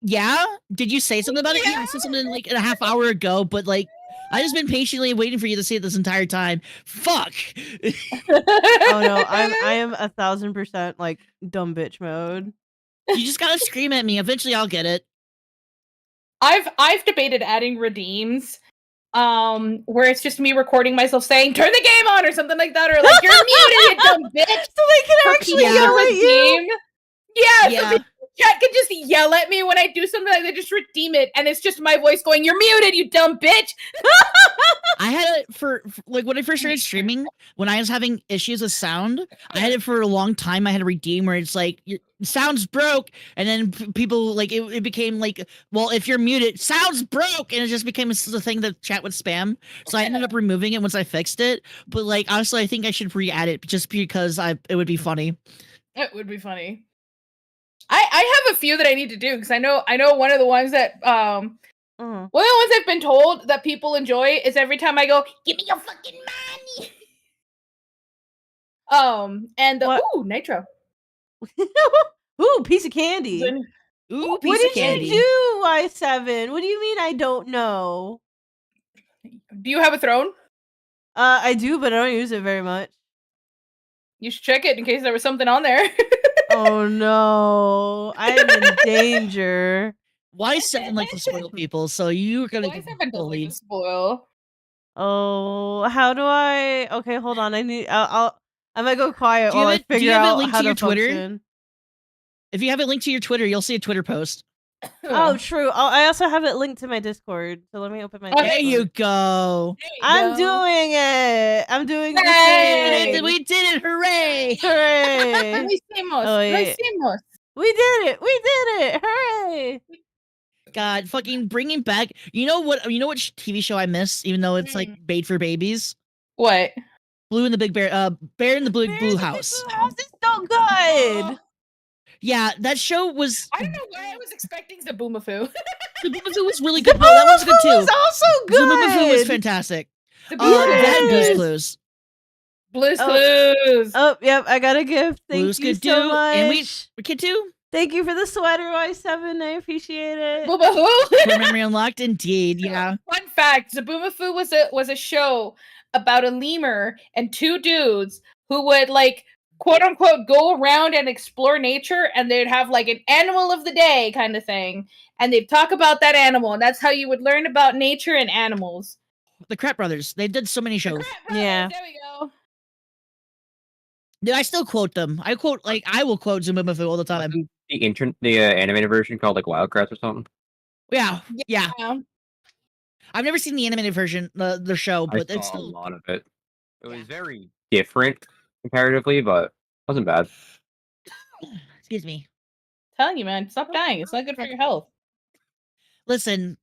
Yeah? Did you say something about it? Yeah, I said something like a half hour ago, but like I just been patiently waiting for you to say it this entire time. Fuck. Oh no, I am 1000% like dumb bitch mode. You just gotta scream at me. Eventually I'll get it. I've debated adding redeems, where it's just me recording myself saying "turn the game on" or something like that, or like "you're muted, you dumb bitch." So they can actually yell at you. Yeah, Yeah. so the chat can just yell at me when I do something like that. Just redeem it, and it's just my voice going, "You're muted, you dumb bitch." I had it for like when I first started streaming, when I was having issues with sound, I had it for a long time. I had a redeem where it's like your sound's broke, and then people like it became like, well, if you're muted, sounds broke, and it just became the thing that chat would spam. So I ended up removing it once I fixed it. But like honestly, I think I should re-add it just because it would be funny. It would be funny. I have a few that I need to do because I know one of the ones that one of the ones I've been told that people enjoy is every time I go, "Give me your fucking money." And ooh, nitro. Ooh, piece of candy. Ooh, What piece of did candy. you do, Y7? What do you mean I don't know? Do you have a throne? I do, but I don't use it very much. You should check it in case there was something on there. Oh no, I'm in danger. Y7 likes to spoil people, so you're gonna get Y7 does like bullied. to spoil. Oh, how do I? Okay, hold on. I'm gonna go quiet Do you while I have it- do figure you have it out linked how to to your Twitter? function. If you have it linked to your Twitter, you'll see a Twitter post. Oh, true. Oh, I also have it linked to my Discord. So let me open my. Okay. There you Discord. go. I'm doing it. I'm doing the Hey! thing. We did it! Hooray! Hooray! Lo hicimos. Oh, Lo wait. hicimos. We did it. We did it. Hooray! God, fucking bringing back. You know what TV show I miss, even though it's like made for babies? What? Blue in the Big Bear. Bear in the Blue Bear in the Big House. Blue House is so good. Yeah, that show was. I don't know why I was expecting Zaboomafoo. Zaboomafoo was really good. No, that one's good too. was also good. Zaboomafoo was fantastic. Zaboomafoo That was Blue's good. Clues. Blue's Oh. Clues. Oh, yep, I got a gift. Thank Blue's you good so too. much. And we kid too. Thank you for the sweater, Y7. I appreciate it. Zaboomafoo. Core memory unlocked, indeed. Yeah. Fun fact: Zaboomafoo was a show about a lemur and two dudes who would like quote unquote go around and explore nature, and they'd have like an animal of the day kind of thing, and they'd talk about that animal, and that's how you would learn about nature and animals. The Crap Brothers. They did so many shows. Crap Brothers, Yeah. there we go. Dude, I still quote them. I will quote Zaboomafoo all the time. The animated version called like Wildcrafts or something. Yeah. Yeah. Yeah. I've never seen the animated version, the show, I but saw it's a still. lot of it. It was Yeah. very different comparatively, but wasn't bad. Excuse me. Telling you, man, stop dying. It's not good for your health. Listen,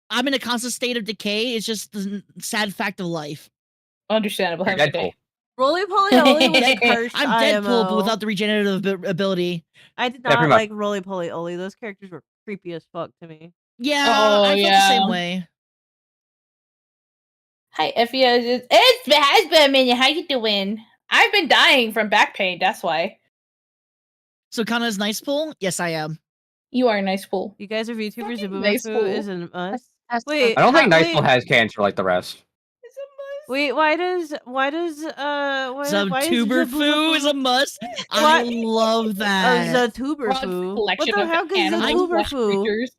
I'm in a constant state of decay. It's just the sad fact of life. Understandable. You're Have a good Deadpool. day. Roly Poly Oly was cursed I'm Deadpool, but IMO. without the regenerative ability. I did Yeah, not pretty much. like Roly Poly Oly. Those characters were creepy as fuck to me. Yeah, Oh, I felt the yeah. same way. Hi, Effie. It has been a minute. How you doing? I've been dying from back pain. That's why. So Kana's nice pool? Yes, I am. You are a nice fool. You guys are VTubers. Fucking nice Zaboomafoo fool. is a must. That's Wait, I don't think wait, Niceful has cancer like the rest. It's a must. wait. Why does why is Tuberfoo is a must. I What? love that. a Zatuberfoo? What Collection the of heck is a animals slash Tuberfoo? creatures.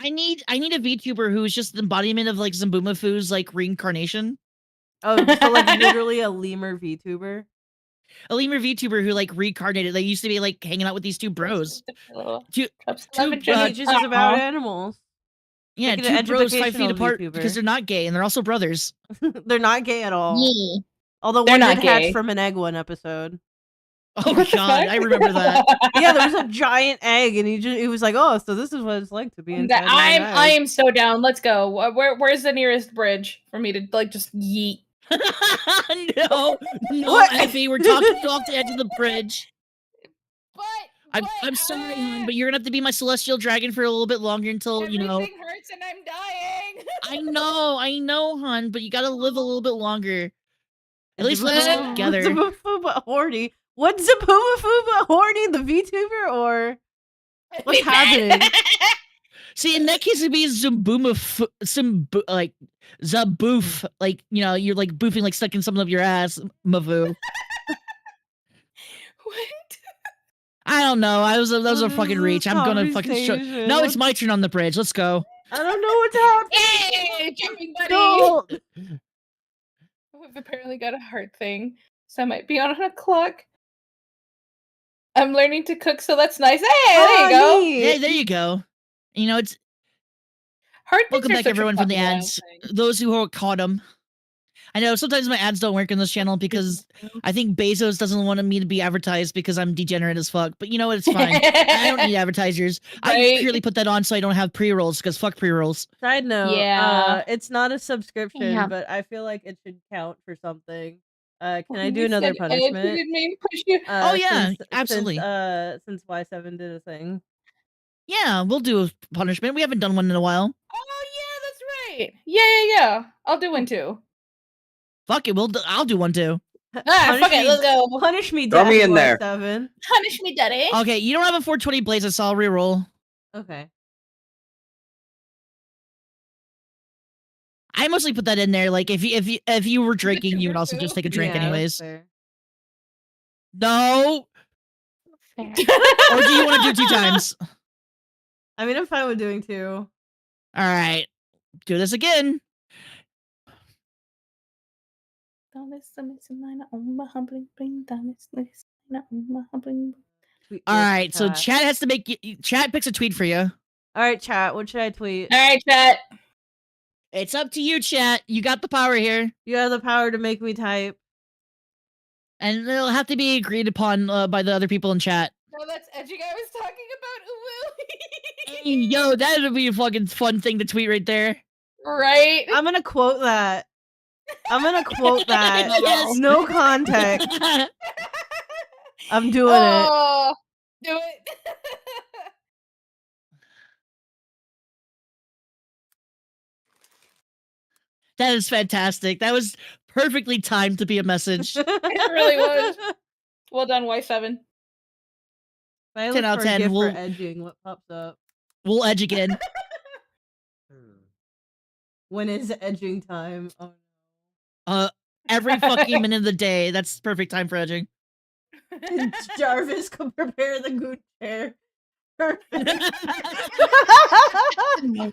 I need a VTuber who's just the embodiment of like Zaboomafoo's like reincarnation. Oh, so like literally a lemur VTuber. A lemur VTuber who like reincarnated. They used to be like hanging out with these two bros. Two, Pages is about animals. yeah, Make it an two bros 5 feet educational apart VTuber. because they're not gay and they're also brothers. They're not gay at all. Yeah. Although They're one not did hatch gay. from an egg one episode. Oh What the god, fuck? I remember that. Yeah, there was a giant egg, and he was like, "Oh, so this is what it's like to be inside my egg." I am so down. Let's go. Where's the nearest bridge for me to like just yeet? No, What? Effie, we're talking off the edge of the bridge. But I'm sorry, hon, but you're gonna have to be my celestial dragon for a little bit longer until everything you know. hurts and I'm dying. I know, hon, but you gotta live a little bit longer. At least let us Zaboomafoo- together. Zaboomafoo but horny. What's Zaboomafoo but horny? The VTuber or what's happening? See, in that case, it'd be like zaboof, like you know, you're like boofing, like stuck in something up your ass, Mavoo. What? I don't know. That was a What fucking is reach. this I'm gonna fucking show. conversation? No, it's my turn on the bridge. Let's go. I don't know what's happening. Yay, jumping buddy! No. We've apparently got a heart thing, so I might be on a clock. I'm learning to cook, so that's nice. Hey, there you go. Yeah, there you go. You know, it's Heart things welcome are back such a everyone from the fucking wild ads. thing. Those who caught them. I know sometimes my ads don't work on this channel because I think Bezos doesn't want me to be advertised because I'm degenerate as fuck. But you know what? It's fine. I don't need advertisers. I Right? purely put that on so I don't have pre-rolls because fuck pre-rolls. Side note, Yeah. it's not a subscription, Yeah. but I feel like it should count for something. Can I You do another said punishment? edited me, push you. Oh, yeah, absolutely. Since Y7 did a thing. Yeah, we'll do a punishment. We haven't done one in a while. Oh yeah, that's right. Yeah. I'll do one too. Fuck it, I'll do one too. Ah, fuck it, let's go. Punish me, Throw me Daddy in there. Y7. Punish me, daddy. Okay, you don't have a 420 blaze, so I'll reroll. Okay. I mostly put that in there. Like if you were drinking, you would also just take a drink Yeah, that's anyways. fair. No, Fair. or do you want to do 2 times? I mean, I'm fine with doing 2. All right, do this again. All Tweet All this right, so chat. chat has to make chat picks a tweet for you. All right, chat. What should I tweet? right, chat. It's up to you, chat. You got the power here, You have the power to make me type. and it'll have to be agreed upon by the other people in chat. No, that's edging. I was talking about Hey, yo, that would be a fucking fun thing to tweet right there. right? I'm gonna quote that. I'm gonna quote that. Yes. No context. I'm doing it. Oh, do it. That is fantastic. That was perfectly timed to be a message. It really was. Well done, Y7. If I 10 look out of for a 10, gift for we'll- edging, what pops up? We'll edge again. When is edging time? Oh Every fucking minute of the day. That's perfect time for edging. no. Jarvis, come prepare the good chair.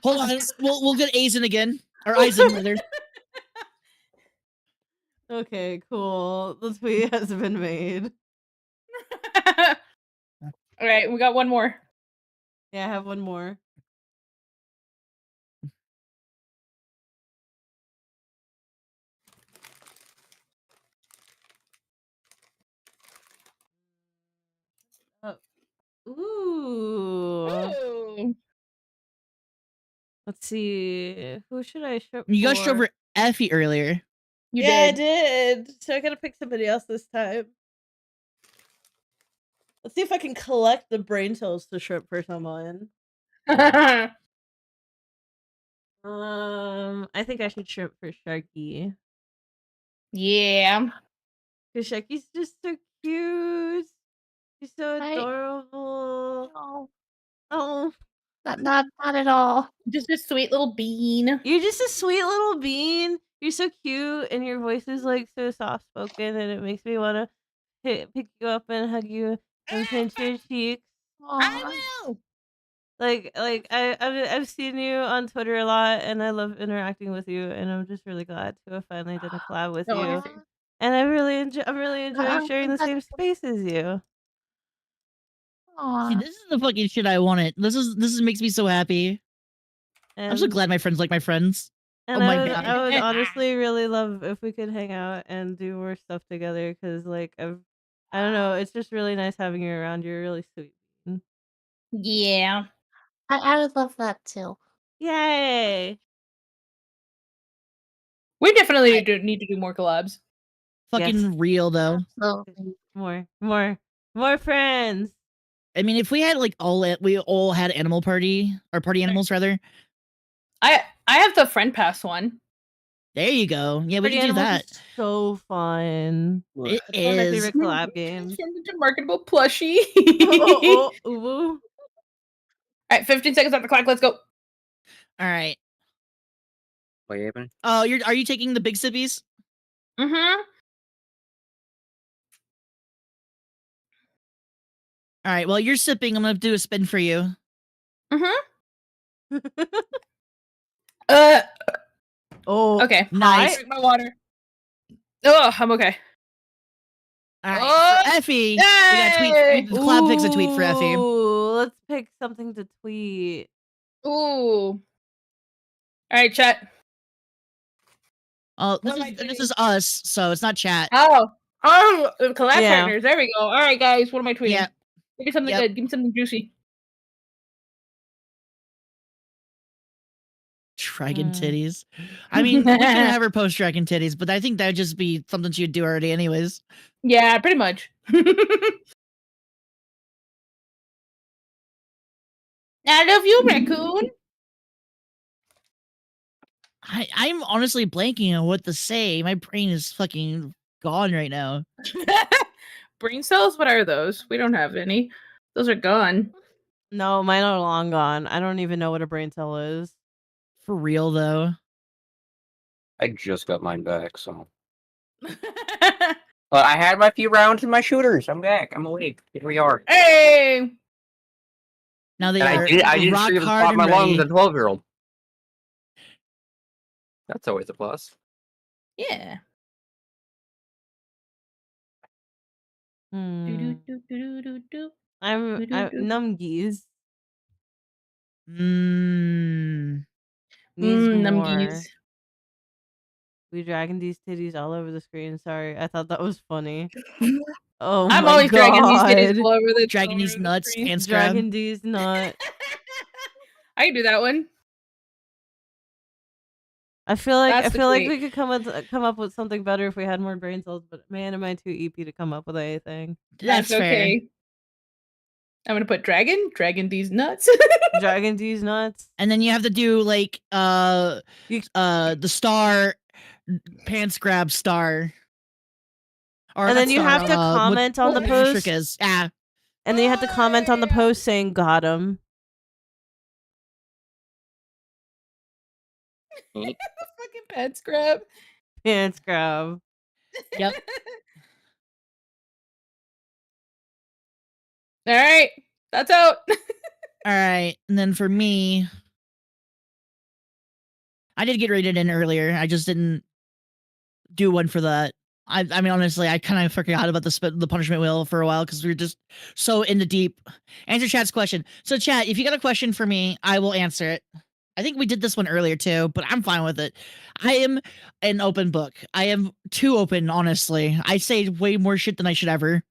Hold on. We'll get Aizen again. Or Aizen, rather. Okay, cool. The tweet has been made. All right, we got one more. Yeah, I have one more. Ooh. Ooh. Let's see. Who should I ship You guys for? showed over Effie earlier. You I did. did. So I gotta pick somebody else this time. Let's see if I can collect the brain cells to ship for someone. I think I should ship for Sharky. Yeah. Because Sharky's just so cute. She's so Right. adorable. No, Oh, not at all. Just a sweet little bean. you're just a sweet little bean. You're so cute, and your voice is like so soft spoken, and it makes me want to pick you up and hug you and pinch your cheeks. Aw. will. I've seen you on Twitter a lot, and I love interacting with you, and I'm just really glad to have finally done a collab with No, you. honestly. And I'm really enjoying sharing the same space as you. See, Aw. this is the fucking shit I wanted. This makes me so happy. And I'm so glad my friends like my friends. And Oh my I God. would honestly really love if we could hang out and do more stuff together, because like I don't know, it's just really nice having you around. You're really sweet. Yeah. I would love that too. Yay! We definitely need to do more collabs. Fucking Yes. real though. Absolutely. More friends. I mean, if we had like we all had animal party or party animals rather. I have the friend pass one. There you go. Yeah, we Pretty can do Animals that. is so fun. It It's one of my is. favorite collab games. Turned into marketable plushie. oh, ooh. All right, 15 seconds on the clock. Let's go. All right. What happened? Oh, are you taking the big sippies? Mm-hmm. All right. While you're sipping, I'm gonna do a spin for you. Mm-hmm. Oh, Okay. Nice. Drink my water. Oh, I'm okay. All right. Oh, For Effie, we yay! got tweet. The collab picks a tweet for Effie. Ooh, let's pick something to tweet. Ooh. All right, chat. Oh, What am I this tweeting? is us, so it's not chat. Oh, collab Yeah. partners. There we go. All right, guys. What am I tweeting? Yeah. Give me something Yep. good. Give me something juicy. Dragon titties. I mean, we can have her post dragon titties, but I think that'd just be something she'd do already, anyways. Yeah, pretty much. I love you, raccoon. I'm honestly blanking on what to say. My brain is fucking gone right now. Brain cells? What are those? We don't have any. Those are gone. No, mine are long gone. I don't even know what a brain cell is. For real though. I just got mine back, so. But I had my few rounds in my shooters. I'm back. I'm awake. Here we are. Hey! Now they And are I didn't rock even hard pop and my lungs ready. at 12-year-old. That's always a plus. Yeah. Hmm. Do-do-do-do-do-do. I'm Numgies Mmm. needs more. Numgies. We dragging these titties all over the screen. Sorry, I thought that was funny. Oh I'm my always dragging these titties God. all over the Dragging all these over the nuts screen. and scrub. Dragging these nut. I can do that one. I feel like That's the we tweet. could come up with something better if we had more brain cells. But man, am I too EP to come up with anything? That's fair. okay. I'm gonna put dragging these nuts. Dragging these nuts. And then you have to do like You- the star pants grab star. Or And not then you star, have to comment on the what the trick post. is. Yeah. And then you have to comment on the post saying "got him." Fucking pants grab. Pants grab. Yep. All right, that's out. All right, and then for me, I did get rated in earlier. I just didn't do one for that. I mean, honestly, I kind of forgot about the punishment wheel for a while because we were just so into deep. Answer chat's question. So, chat, if you got a question for me, I will answer it. I think we did this one earlier too, but I'm fine with it. I am an open book. I am too open, honestly. I say way more shit than I should ever.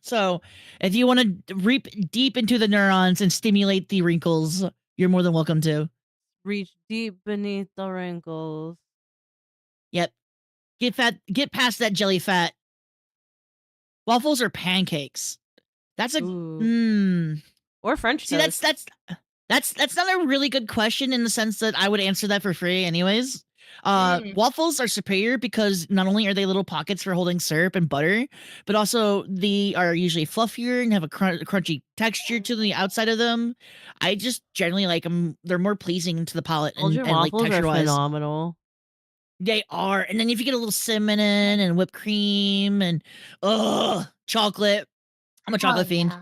So, if you want to reap deep into the neurons and stimulate the wrinkles, you're more than welcome to. Reach deep beneath the wrinkles. Yep. Get past that jelly fat. Waffles or pancakes? That's a Or French See, toast. that's not a really good question in the sense that I would answer that for free anyways. Waffles are superior because not only are they little pockets for holding syrup and butter, but also they are usually fluffier and have a crunchy texture to the outside of them. I just generally like them. They're more pleasing to the palate and like waffles are texture-wise. phenomenal. They are. And then if you get a little cinnamon and whipped cream and chocolate. I'm a chocolate fiend.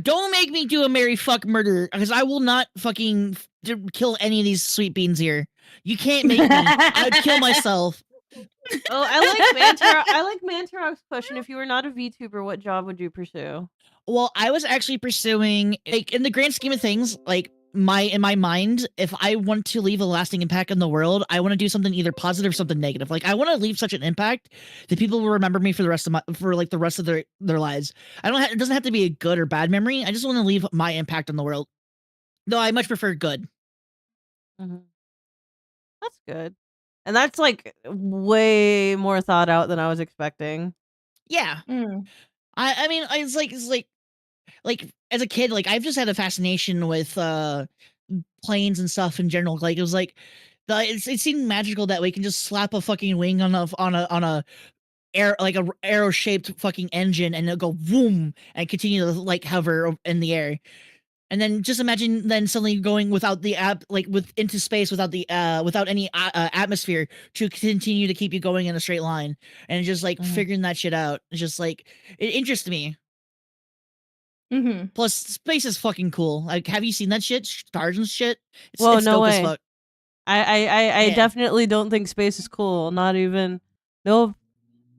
Don't make me do a marry fuck murder because I will not fucking kill any of these sweet beans here. You can't make me. I'd kill myself. Oh, I like Mantarok's question. If you were not a VTuber, what job would you pursue? Well, I was actually pursuing, like, in the grand scheme of things, like in my mind, if I want to leave a lasting impact on the world, I want to do something either positive or something negative. Like, I want to leave such an impact that people will remember me for the rest of their lives. It doesn't have to be a good or bad memory. I just want to leave my impact on the world. Though I much prefer good. Mm-hmm. That's good. And that's like way more thought out than I was expecting. Yeah. I mean, it's like as a kid, like I've just had a fascination with planes and stuff in general. Like it was like it seemed magical that we can just slap a fucking wing on a arrow shaped fucking engine and it'll go boom and continue to like hover in the air. And then just imagine then suddenly going without the into space without the without any atmosphere to continue to keep you going in a straight line and just like figuring that shit out. It's just like it interests me. Plus, space is fucking cool. Like, have you seen that shit? Stars and shit. It's no dope way. as fuck. I definitely don't think space is cool. Not even. Nope.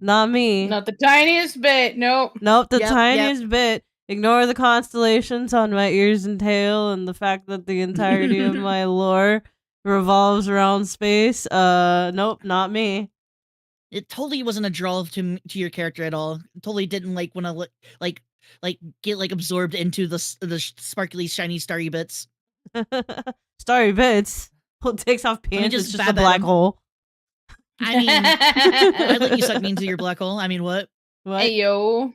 Not me. Not the tiniest bit. Nope. Nope. The tiniest bit. Ignore the constellations on my ears and tail and the fact that the entirety of my lore revolves around space. Nope, not me. It totally wasn't a draw to your character at all. It totally didn't like want to get like absorbed into the sparkly, shiny, starry bits. Starry bits. Well, it takes off pants. It's just a black hole. I mean, I'd let you suck me into your black hole. I mean, what? Hey yo.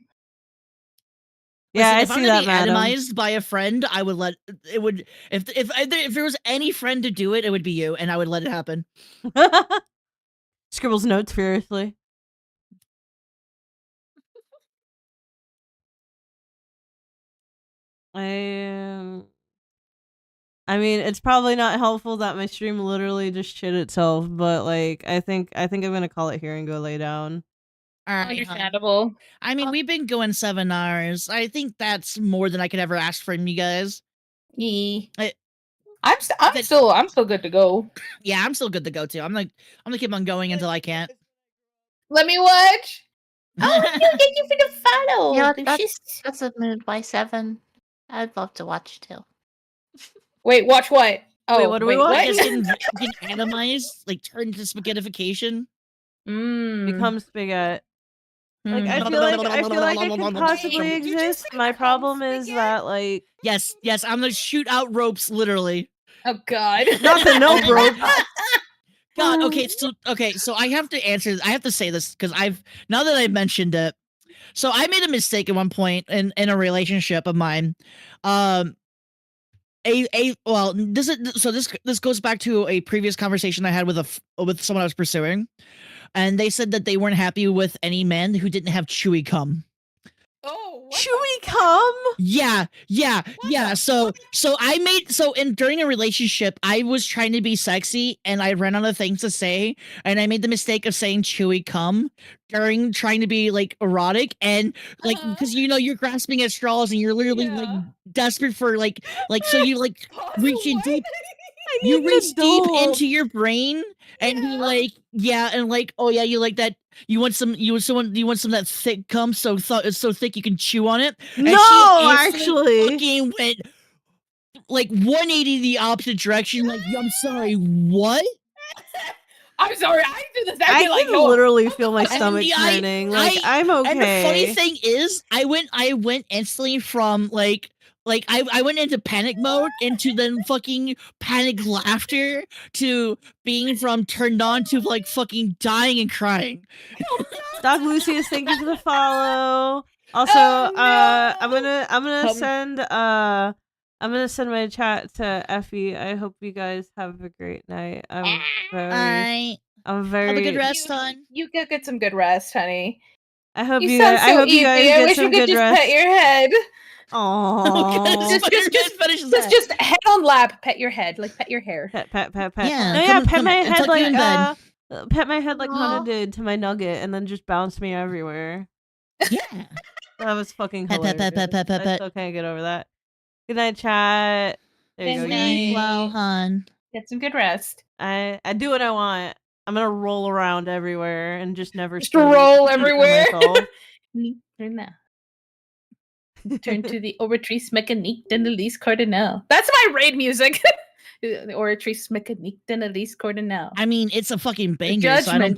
Yeah, Listen, I see that, madam. If I'm atomized by a friend, I would let it would if there was any friend to do it, it would be you, and I would let it happen. Scribbles notes furiously. I mean, it's probably not helpful that my stream literally just shit itself, but like, I think I'm gonna call it here and go lay down. All right, understandable. I mean, we've been going 7 hours. I think that's more than I could ever ask from you guys. I'm still good to go. Yeah, I'm still good to go too. I'm gonna keep on going until I can't. Let me watch. Oh, thank you for the follow. Yeah, that's a mood by 7. I'd love to watch too. Wait, watch what? Oh, wait, what do we watch? Just getting atomized, like turned to spaghettification. Become spaghetti. Like I feel like it could possibly exist. My problem is that like yes, I'm gonna shoot out ropes literally. Oh God, not the nope rope. God, okay, so I have to say this because now that I've mentioned it. So I made a mistake at one point in a relationship of mine. well, this goes back to a previous conversation I had with someone I was pursuing, and they said that they weren't happy with any man who didn't have chewy cum. Oh, Chewy cum? Yeah. During a relationship, I was trying to be sexy, and I ran out of things to say, and I made the mistake of saying chewy cum during trying to be like erotic, and like because you're grasping at straws and you're literally like desperate for like so you like reaching deep. You reach deep into your brain and be like, and like, oh yeah, you like that. You want some of that thick cum so it's so thick you can chew on it. And No, she actually. fucking went like 180 the opposite direction. Like, I'm sorry, what? I'm sorry, I do this. I like, can literally feel my stomach And turning. Like, I'm okay. And the funny thing is, I went instantly from like I went into panic mode into then fucking panic laughter to being from turned on to like fucking dying and crying. Doc Lucius, thank you for the follow. Also, I'm gonna send my chat to Effie. I hope you guys have a great night. I'm very have a good rest, hon. You get some good rest, honey. I hope you sound so easy. guys I get wish some you could good just rest. pet your head. Aww. Just head on lap, pet your head, like pet your hair. Pet. Yeah, No, yeah, pet my head like pet my head like Hana did to my nugget, and then just bounce me everywhere. Yeah, that was fucking pet. hilarious. I still can't get over that. Good night, chat. There you go. Sleep well, hon. Get some good rest. I do what I want. I'm gonna roll around everywhere and just never roll everywhere. Turn to the Oratrice Mécanique d'Annelise Cardinal. That's my raid music. The Oratrice Mécanique d'Annelise Cardinal. I mean, it's a fucking banger, so I don't